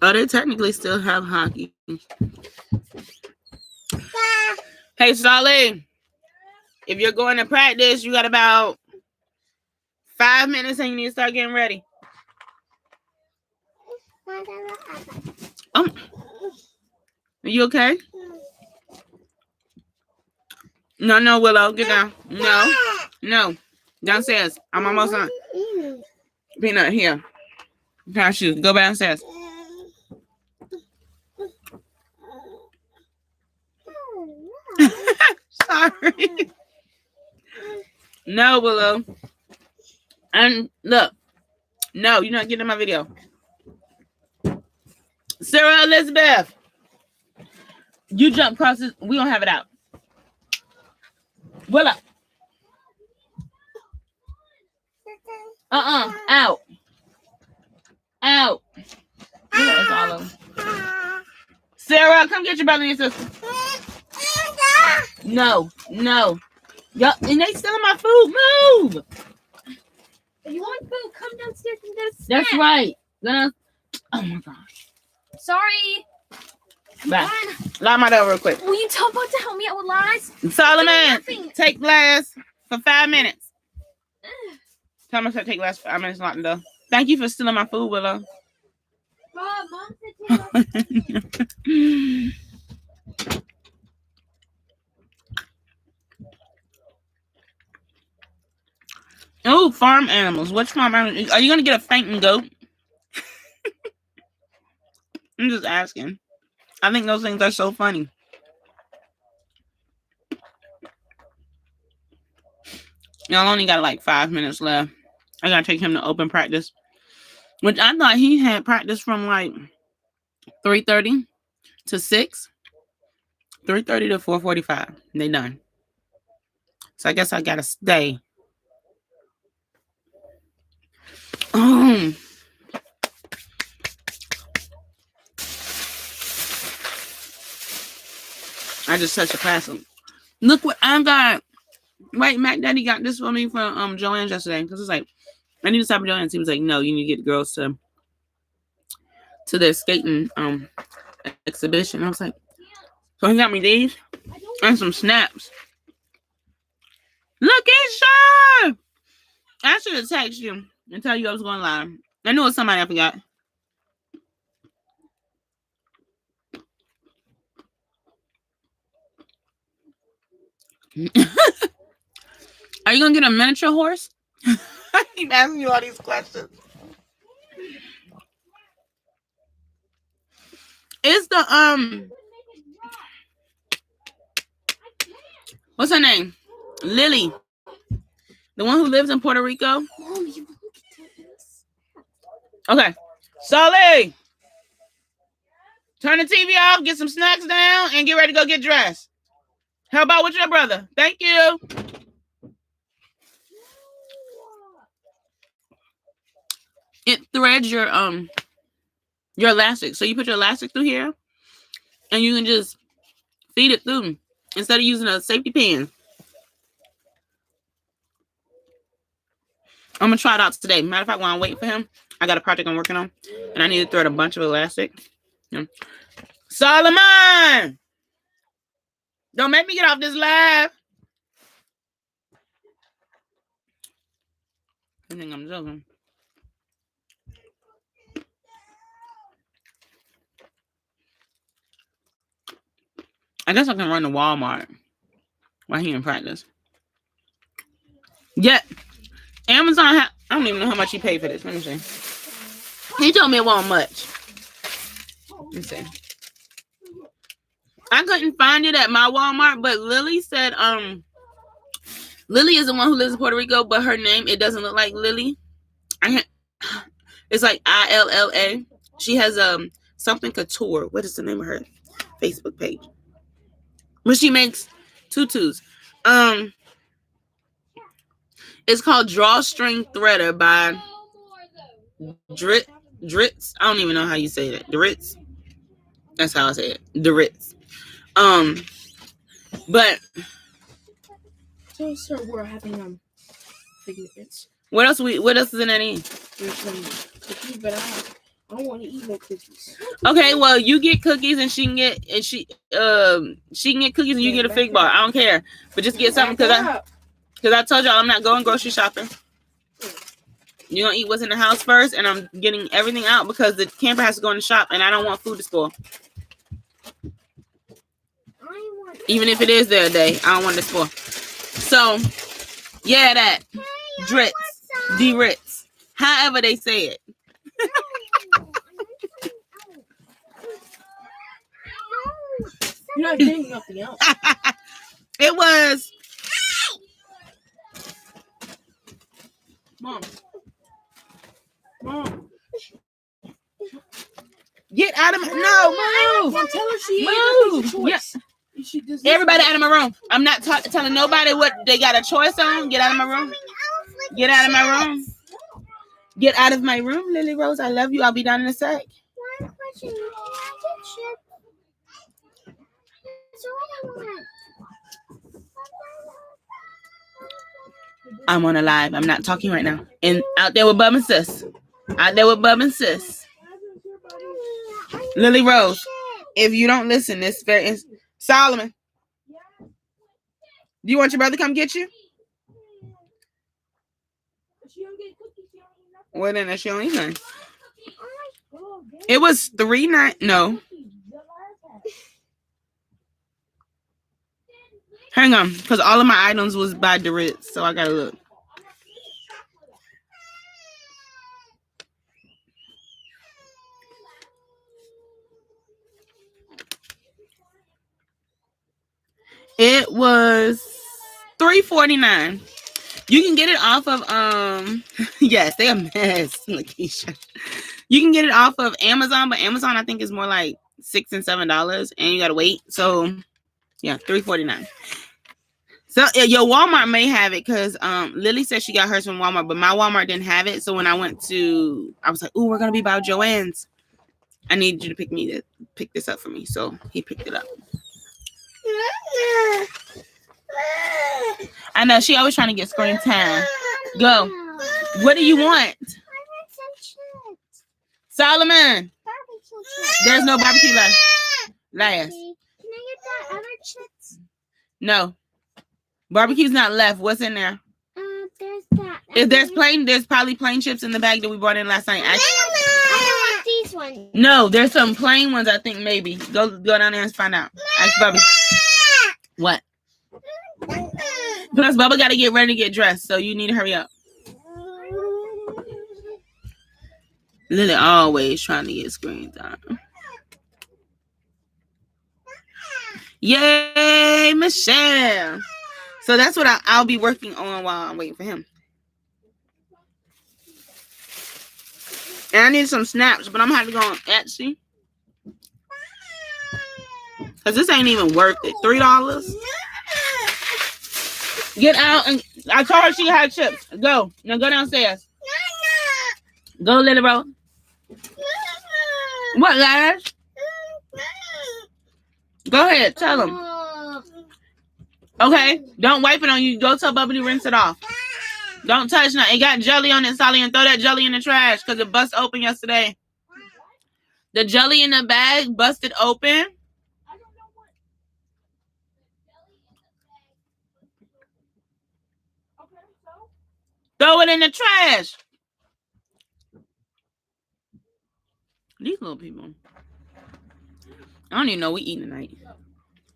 Oh, they technically still have hockey. Hey, Solly, if you're going to practice, you got about 5 minutes and you need to start getting ready. Are you okay? No, Willow, get down. No. Downstairs. I'm almost on. Peanut, here. Pass shoes. Go downstairs. Sorry. No, Willow. And look. No, you're not getting in my video. Sarah Elizabeth. You jump across this. We don't have it out. Willow. Out. It's all over. Sarah, come get your brother and your sister. No. Yup, and they stealing my food. Move. If you want food, come downstairs and get a snack. That's right. Oh my gosh. Sorry. Bye. Lock my door real quick. Will you tell Bud to help me out with lies? Solomon, take glass for 5 minutes. Tell me to take glass for 5 minutes. Lock the door. Thank you for stealing my food, Willow. Mom said farm animals. Which farm animals? Are you gonna get a fainting goat? I'm just asking. I think those things are so funny. Y'all only got like 5 minutes left. I gotta take him to open practice, which I thought he had practice from like 3:30 to 6, 3:30 to 4:45. They done. So I guess I gotta stay. I just touched a classroom. Look what I got. Wait, Mac Daddy got this for me from Joanne's yesterday. Because it's like, I need to stop at Joanne's. He was like, no, you need to get the girls to their skating exhibition. I was like, so he got me these and some snaps. Look at you! I should have texted you and tell you I was going live. I knew it was somebody I forgot. Are you gonna get a miniature horse? I keep asking you all these questions. It's the what's her name? Lily. The one who lives in Puerto Rico. Okay. Sully. Turn the TV off, get some snacks down, and get ready to go get dressed. How about with your brother? Thank you. It threads your elastic. So you put your elastic through here, and you can just feed it through instead of using a safety pin. I'm gonna try it out today. Matter of fact, while I'm waiting for him, I got a project I'm working on, and I need to thread a bunch of elastic. Yeah. Solomon, don't make me get off this live. I think I'm joking. I guess I can run to Walmart while he in practice. Yeah, Amazon. I don't even know how much he paid for this. Let me see. He told me it wasn't much. Let me see. I couldn't find it at my Walmart, but Lily said Lily is the one who lives in Puerto Rico, but her name, it doesn't look like Lily. It's like ILLA. She has something couture. What is the name of her Facebook page? But she makes tutus. It's called Drawstring Threader by Dritz. I don't even know how you say that. Dritz. That's how I say it. Dritz. But So, sir, we're having figurines. What else is in that in? There's some cookies, but I don't want to eat no cookies. Okay, well, you get cookies and she can get cookies and you get a fig bar. I don't care, but just get something because I told y'all I'm not going grocery shopping. You're gonna eat what's in the house first, and I'm getting everything out because the camper has to go in the shop, and I don't want food to spoil. Even if it is their day, I don't want it to spoil. So, yeah, that Dritz, D-Ritz, however they say it. You're not getting nothing else. It was. Mom. Get out of my move. Tell her she Move. Yeah. Everybody out of my room. I'm not telling nobody what they got a choice on. Get out of my room. Get out of my room. Get out of my room, Lily Rose. I love you. I'll be down in a sec. One question. I'm on a live. I'm not talking right now. And out there with Bub and Sis. Out there with Bub and Sis. Lily Rose. If you don't listen, this very Solomon. Do you want your brother to come get you? Well, then she don't eat nothing. It was $3.9. No. Hang on, because all of my items was by Doritz, so I gotta look. It was $3.49. You can get it off of yes, they a mess, Lakeisha. You can get it off of Amazon, but Amazon I think is more like $6 and $7, and you gotta wait. So yeah, $3.49. So your Walmart may have it because Lily said she got hers from Walmart, but my Walmart didn't have it. So when I went to, I was like, "Ooh, we're gonna be by Joann's. I need you to pick this up for me." So he picked it up. I know she always trying to get screen time. Go. What do you want? Solomon. There's no barbecue left. Last. Can I get that other chips? No. Barbecue's not left. What's in there? There's that. If there's probably plain chips in the bag that we brought in last night. I don't want these ones. No, there's some plain ones, I think, maybe. Go down there and find out. Ask Bubby. What? Plus, Bubba got to get ready to get dressed, so you need to hurry up. Lily always trying to get screen time. Yay, Michelle. So that's what I'll be working on while I'm waiting for him. And I need some snaps, but I'm going to have to go on Etsy. Because this ain't even worth it. $3. Get out. And I told her she had chips. Go. Now go downstairs. Go, Lily Bro. What, Lash? Go ahead. Tell them. Okay. Don't wipe it on you. Go tell Bubba to rinse it off. Don't touch nothing. It got jelly on it, Sally, and throw that jelly in the trash because it busted open yesterday. The jelly in the bag busted open. Throw it in the trash. These little people. I don't even know what we eat tonight.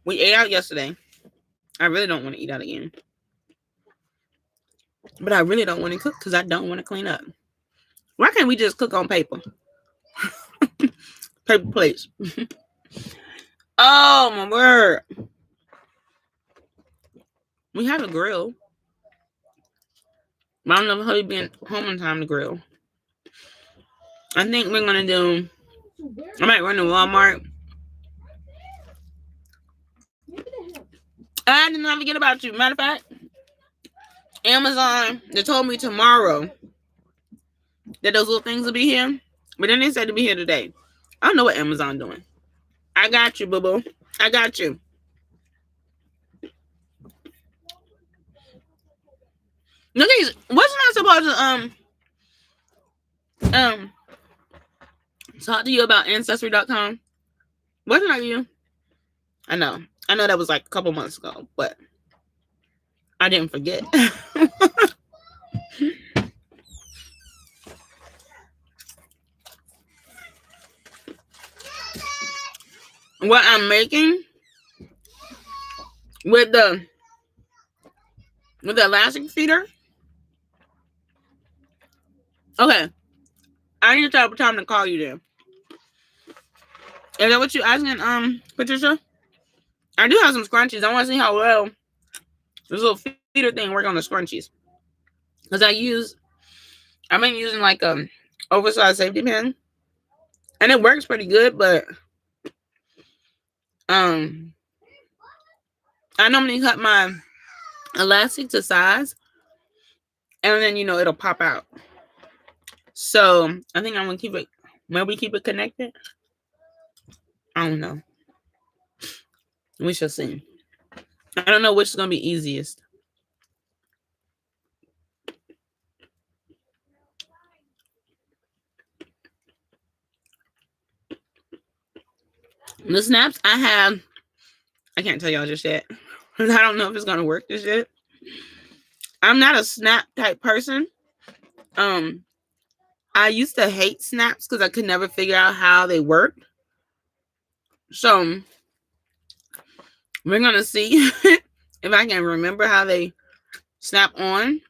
We ate out yesterday. I really don't want to eat out again. But I really don't want to cook because I don't want to clean up. Why can't we just cook on paper? Paper plates. Oh, my word. We have a grill. But I don't know if he'll be home in time to grill. I think we're going to do... I might run to Walmart. I did not forget about you. Matter of fact, Amazon, they told me tomorrow that those little things will be here. But then they said to be here today. I don't know what Amazon doing. I got you, boo-boo. I got you. Look at these. Wasn't I supposed to talk to you about Ancestry.com? Wasn't that you? I know that was like a couple months ago, but I didn't forget. What I'm making with the elastic feeder. Okay. I need to tell time to call you there. Is that what you asking, Patricia? I do have some scrunchies. I want to see how well this little feeder thing work on the scrunchies. Because I've been using like a oversized safety pin. And it works pretty good, but I normally cut my elastic to size. And then, it'll pop out. So, I think I'm going to keep it connected. I don't know. We shall see. I don't know which is going to be easiest. The snaps I have, I can't tell y'all just yet. Because I don't know if it's going to work just yet. I'm not a snap type person. I used to hate snaps because I could never figure out how they worked. So, we're going to see if I can remember how they snap on.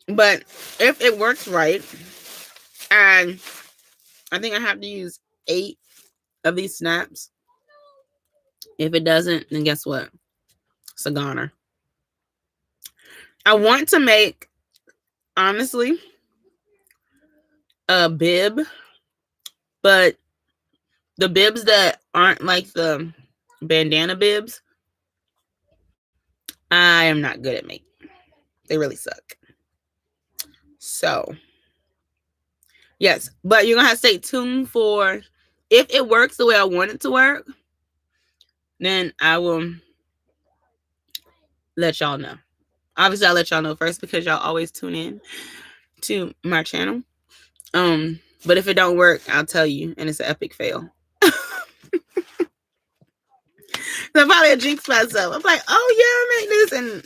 But if it works right, and I think I have to use 8 of these snaps. If it doesn't, then guess what? It's a goner. I want to make, honestly, a bib, but the bibs that aren't like the bandana bibs, I am not good at making. They really suck. So, yes, but you're going to have to stay tuned for, if it works the way I want it to work, then I will let y'all know. Obviously, I'll let y'all know first because y'all always tune in to my channel. But if it don't work, I'll tell you, and it's an epic fail. So probably jinx myself. I'm like, oh yeah, I make this, and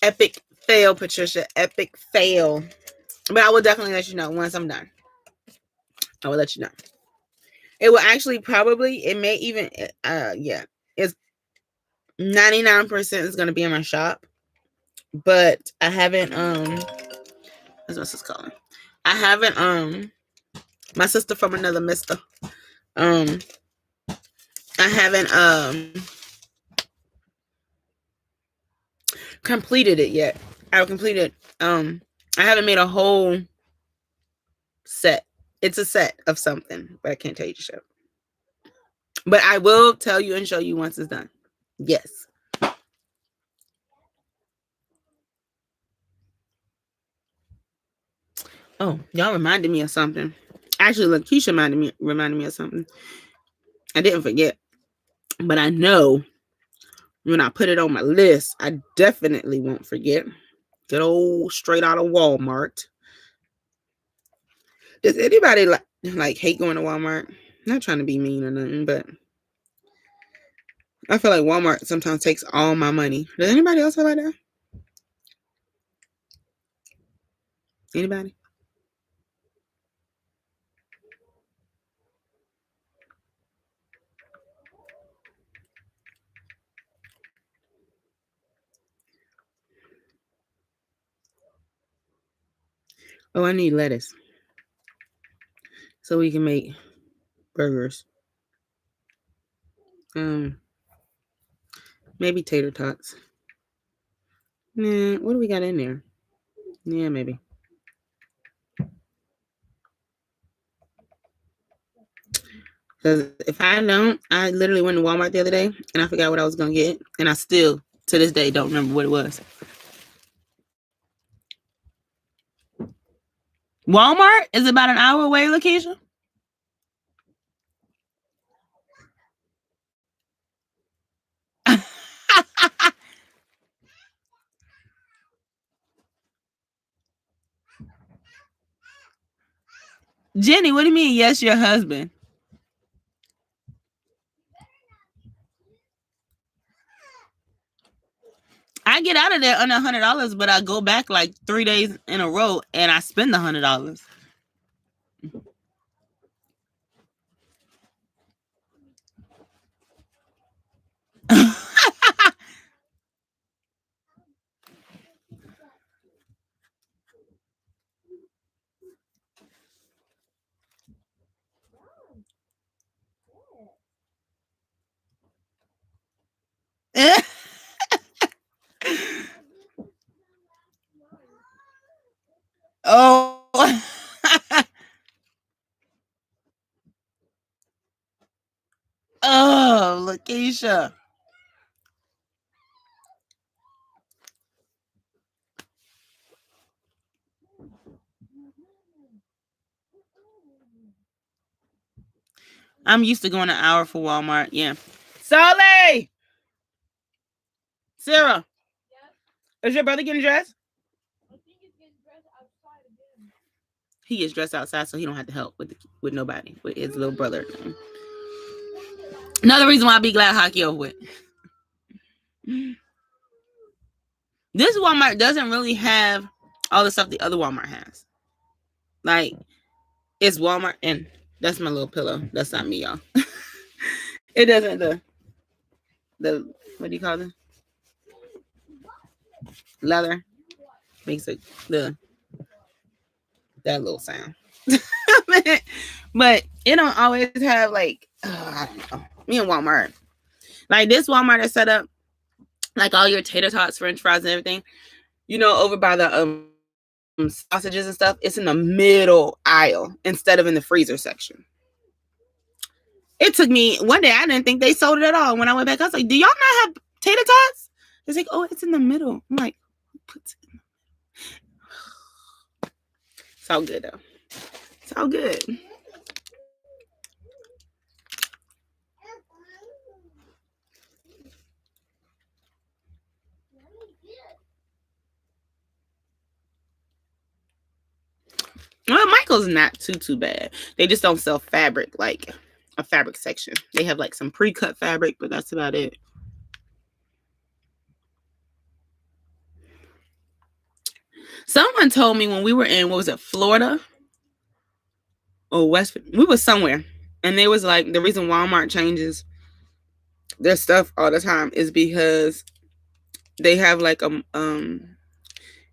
epic fail, Patricia. Epic fail. But I will definitely let you know once I'm done. I will let you know. It will actually probably, it may even, yeah, it's 99% is going to be in my shop. But I haven't, what's my sister calling? I haven't, my sister from another mister, I haven't, completed it yet. I completed, I haven't made a whole set. It's a set of something, but I can't tell you to show. But I will tell you and show you once it's done. Yes. Oh, y'all reminded me of something. Actually, look, Keisha reminded me of something. I didn't forget, but I know when I put it on my list, I definitely won't forget. Good old straight out of Walmart. Does anybody like hate going to Walmart? I'm not trying to be mean or nothing, but I feel like Walmart sometimes takes all my money. Does anybody else feel like that? Anybody? Oh, I need lettuce so we can make burgers. Maybe tater tots. Nah, what do we got in there? Yeah, maybe. Because if I don't, I literally went to Walmart the other day and I forgot what I was going to get. And I still, to this day, don't remember what it was. Walmart is about an hour away, Lakeisha? Jenny, what do you mean, yes, your husband? I get out of there under $100, but I go back like 3 days in a row and I spend the $100. Oh. Oh, Lakeisha. I'm used to going an hour for Walmart. Yeah. Sully! Sarah. Is your brother getting dressed? I think he's getting dressed outside again. He gets dressed outside so he don't have to help with nobody, with his little brother. Another reason why I be glad hockey over with. This Walmart doesn't really have all the stuff the other Walmart has. Like, it's Walmart, and that's my little pillow. That's not me, y'all. It doesn't, the what do you call it? Leather makes it that little sound. But it don't always have like, I don't know. Me and Walmart, Like this Walmart is set up like all your tater tots, French fries, and everything. Over by the sausages and stuff. It's in the middle aisle instead of in the freezer section. It took me one day. I didn't think they sold it at all. When I went back, I was like, "Do y'all not have tater tots?" It's like, "Oh, it's in the middle." I'm like, "Who puts it in the middle?" It's all good though. It's all good. Well, Michael's not too bad. They just don't sell fabric like a fabric section. They have like some pre-cut fabric, but that's about it. Someone told me when we were in, what was it, Florida or West? We were somewhere, and they was like, the reason Walmart changes their stuff all the time is because they have like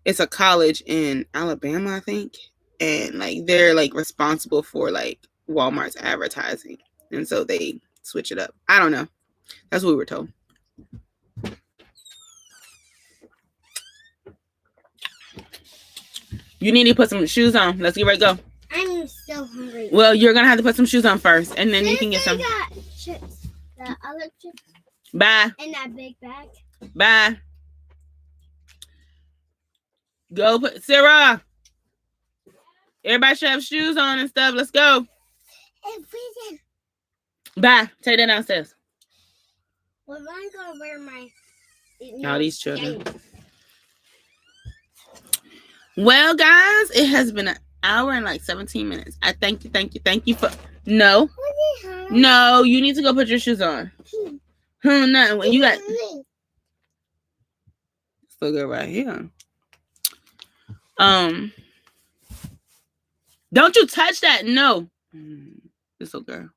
it's a college in Alabama, I think, and like they're like responsible for like Walmart's advertising, and so they switch it up. I don't know. That's what we were told. You need to put some shoes on. Let's get ready to go. I'm so hungry. Well, you're gonna have to put some shoes on first, and then you can get some. Got chips. The other chips. Bye. In that big bag. Bye. Go put Sarah. Everybody should have shoes on and stuff. Let's go. Bye. Take that downstairs. Well, I'm gonna wear my. All these children. Well, guys, it has been an hour and like 17 minutes. I thank you for. No, you need to go put your shoes on. Nothing. You got. This little girl right here. Don't you touch that? No. This little girl.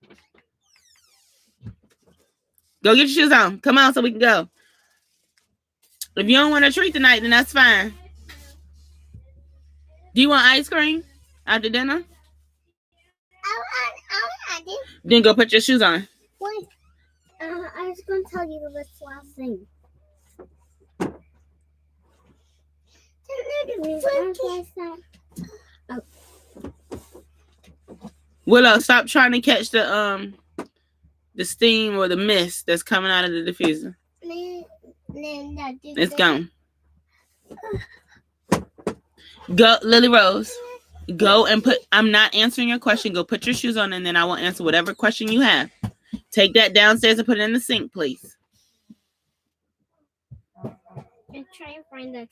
Go get your shoes on. Come on, so we can go. If you don't want a treat tonight, then that's fine. Do you want ice cream after dinner? Then go put your shoes on. Wait. I was going to tell you this last thing. Willow, stop trying to catch the steam or the mist that's coming out of the diffuser. It's gone. Go, Lily Rose. Go and put. I'm not answering your question. Go put your shoes on, and then I will answer whatever question you have. Take that downstairs and put it in the sink, please. I'm trying to find the.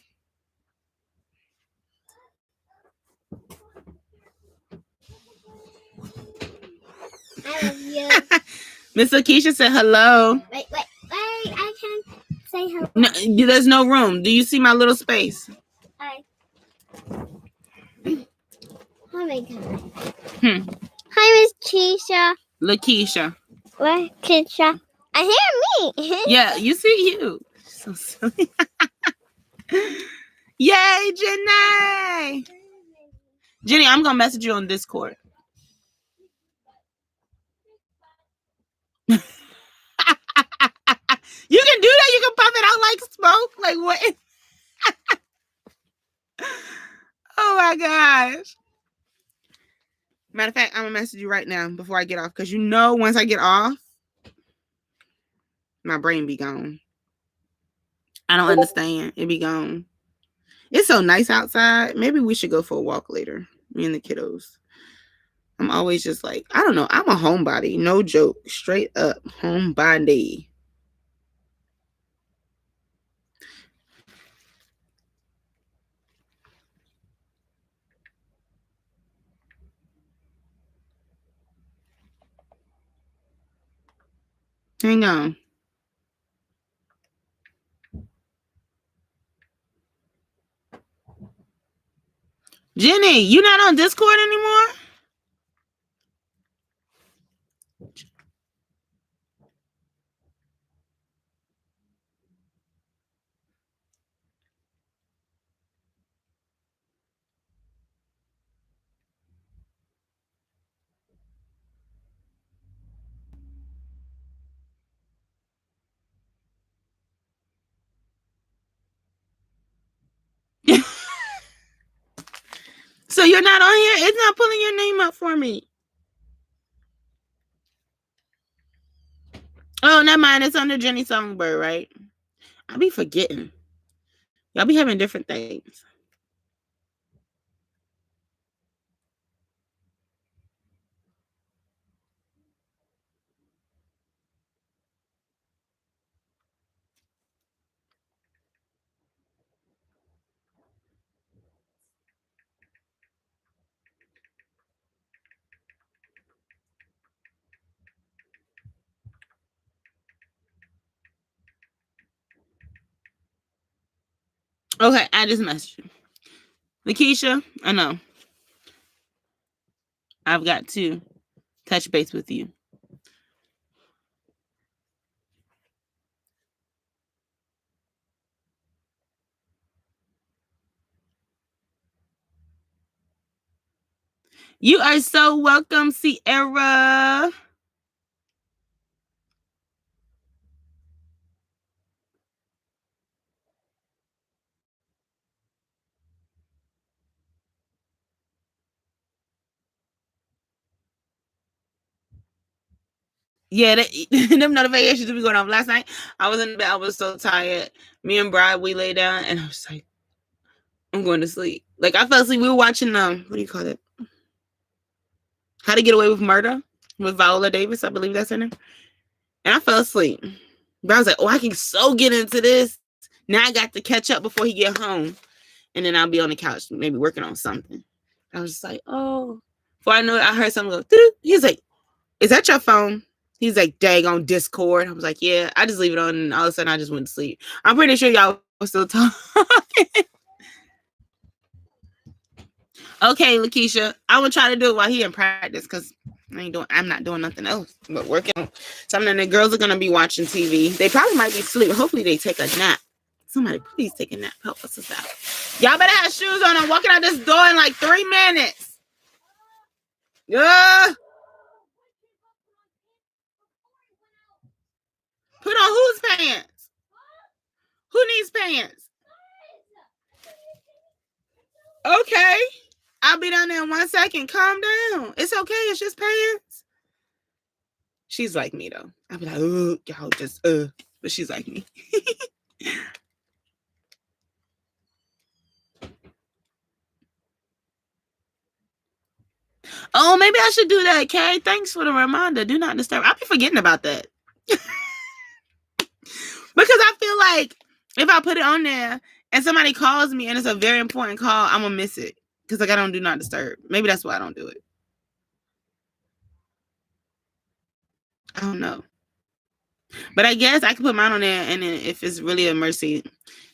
I love you. Miss Lakeisha said hello. Wait. I can't say hello. No, there's no room. Do you see my little space? Hi. Oh my God. Hi, Miss Keisha. Lakeisha. What, Keisha? I hear me. Yeah, you see you. So silly. Yay, Jenny. Jenny, I'm going to message you on Discord. You can do that. You can puff it out like smoke. Like what? Oh my gosh. Matter of fact, I'm going to message you right now before I get off. Because once I get off, my brain be gone. I don't understand. It be gone. It's so nice outside. Maybe we should go for a walk later. Me and the kiddos. I'm always just like, I don't know. I'm a homebody. No joke. Straight up homebody. Hang on. Jenny, you not on Discord anymore? So you're not on here? It's not pulling your name up for me. Oh, never mind. It's under Jenny Songbird, right? I be forgetting. Y'all be having different things. Okay, I just messaged you. Lakeisha, I know. I've got to touch base with you. You are so welcome, Sierra. Yeah, them notifications be going off. Last night, I was in bed. I was so tired. Me and Brad, we lay down, and I was like, I'm going to sleep. Like, I fell asleep. We were watching, what do you call it? How to Get Away with Murder with Viola Davis. I believe that's her name. And I fell asleep. But I was like, oh, I can so get into this. Now I got to catch up before he get home. And then I'll be on the couch, maybe working on something. I was just like, oh. Before I knew it, I heard something go, doo-doo. He's like, is that your phone? He's like, dang, on Discord. I was like, yeah. I just leave it on, and all of a sudden I just went to sleep. I'm pretty sure y'all were still talking. Okay, Lakeisha, I will try to do it while he in practice because I'm not doing nothing else but working on something. The girls are gonna be watching TV. They probably might be asleep. Hopefully they take a nap. Somebody please take a nap. Help us out. Y'all better have shoes on. I'm walking out this door in like 3 minutes. Yeah. Put on whose pants? Who needs pants? Okay. I'll be down there in 1 second. Calm down. It's okay. It's just pants. She's like me, though. I'll be like, oh, y'all just, But she's like me. Oh, maybe I should do that, Kay. Thanks for the reminder. Do not disturb. I'll be forgetting about that. Because I feel like if I put it on there and somebody calls me and it's a very important call, I'm going to miss it. Because like I don't do not disturb. Maybe that's why I don't do it. I don't know. But I guess I can put mine on there, and then if it's really an emergency,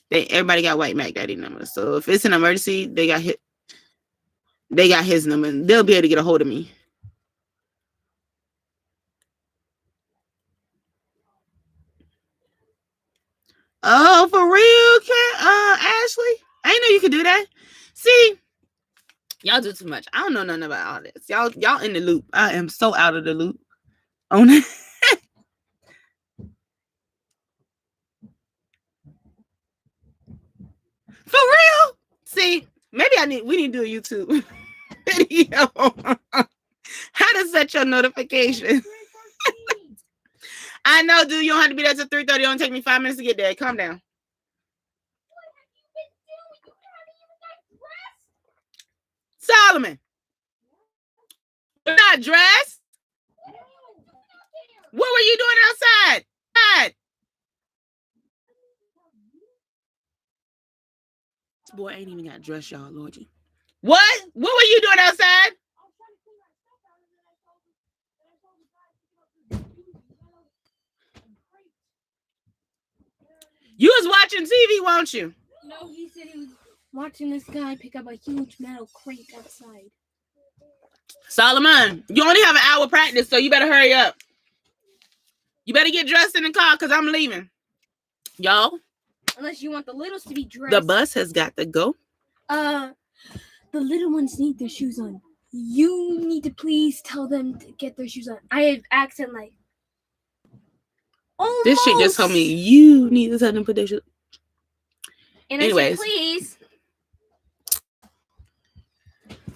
everybody got White Mac Daddy number. So if it's an emergency, they got his number. And they'll be able to get a hold of me. Oh, for real, Ashley? I didn't know you could do that. See, y'all do too much. I don't know nothing about all this. Y'all in the loop. I am so out of the loop on it. For real? See, maybe we need to do a YouTube video. How to set your notification. I know, dude. You don't have to be there till 3:30. It only take me 5 minutes to get there. Calm down. Solomon, you're not dressed. What were you doing outside? This boy ain't even got dressed, y'all, Lord. What? What were you doing outside? You was watching TV, won't you? No, he said he was watching this guy pick up a huge metal crate outside. Solomon, you only have an hour practice, so you better hurry up. You better get dressed in the car because I'm leaving. Y'all. Unless you want the littles to be dressed. The bus has got to go. The little ones need their shoes on. You need to please tell them to get their shoes on. I have accent like. Almost. This shit just told me you need to tell them to put their shoes. And anyways. I said, please.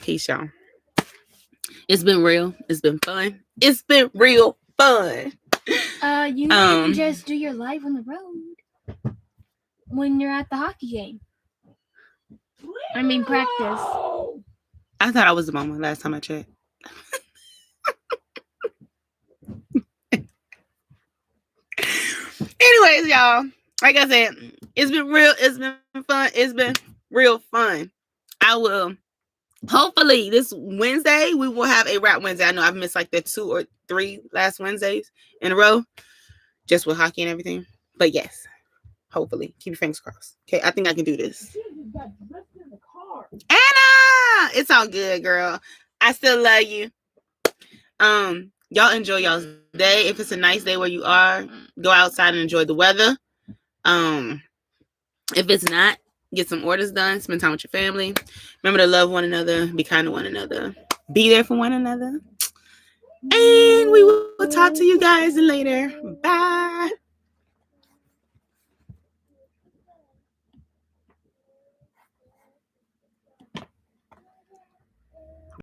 Peace, y'all. It's been real. It's been fun. It's been real fun. You can just do your live on the road when you're at the hockey game. I mean, practice. I thought I was the mama last time I checked. Anyways, y'all, like I said, it's been real. It's been fun. It's been real fun. I will. Hopefully, this Wednesday we will have a rap Wednesday. I know I've missed like the 2 or 3 last Wednesdays in a row, just with hockey and everything. But yes, hopefully, keep your fingers crossed. Okay, I think I can do this. Anna, it's all good, girl. I still love you. Y'all enjoy y'all's day. If it's a nice day where you are, go outside and enjoy the weather. If it's not, get some orders done. Spend time with your family. Remember to love one another. Be kind to one another. Be there for one another. And we will talk to you guys later. Bye.